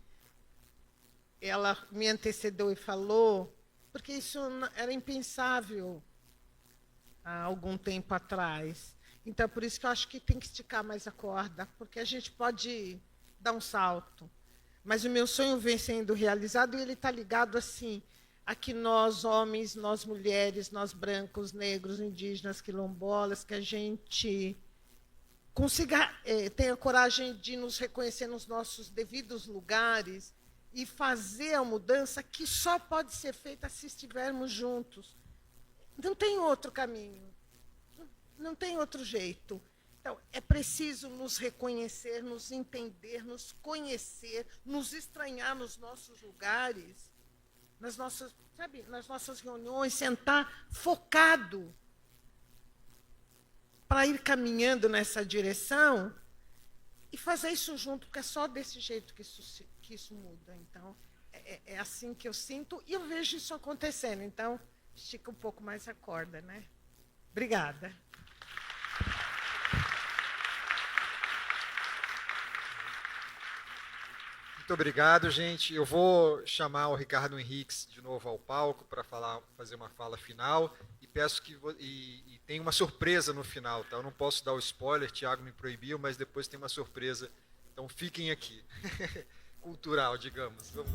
ela me antecedeu e falou, porque isso era impensável há algum tempo atrás. Então, por isso que eu acho que tem que esticar mais a corda, porque a gente pode dar um salto. Mas o meu sonho vem sendo realizado e ele está ligado assim, a que nós, homens, nós, mulheres, nós, brancos, negros, indígenas, quilombolas, que a gente consiga, tenha coragem de nos reconhecer nos nossos devidos lugares e fazer a mudança que só pode ser feita se estivermos juntos. Não tem outro caminho. Não tem outro jeito. Então, é preciso nos reconhecer, nos entender, nos conhecer, nos estranhar nos nossos lugares, nas nossas reuniões, sentar focado para ir caminhando nessa direção e fazer isso junto, porque é só desse jeito que isso muda. Então, é assim que eu sinto e eu vejo isso acontecendo. Então, estica um pouco mais a corda, né? Obrigada. Muito obrigado, gente. Eu vou chamar o Ricardo Henriques de novo ao palco para fazer uma fala final e peço que e tem uma surpresa no final, tá? Eu não posso dar o spoiler, Tiago me proibiu, mas depois tem uma surpresa. Então fiquem aqui. Cultural, digamos. Vamos...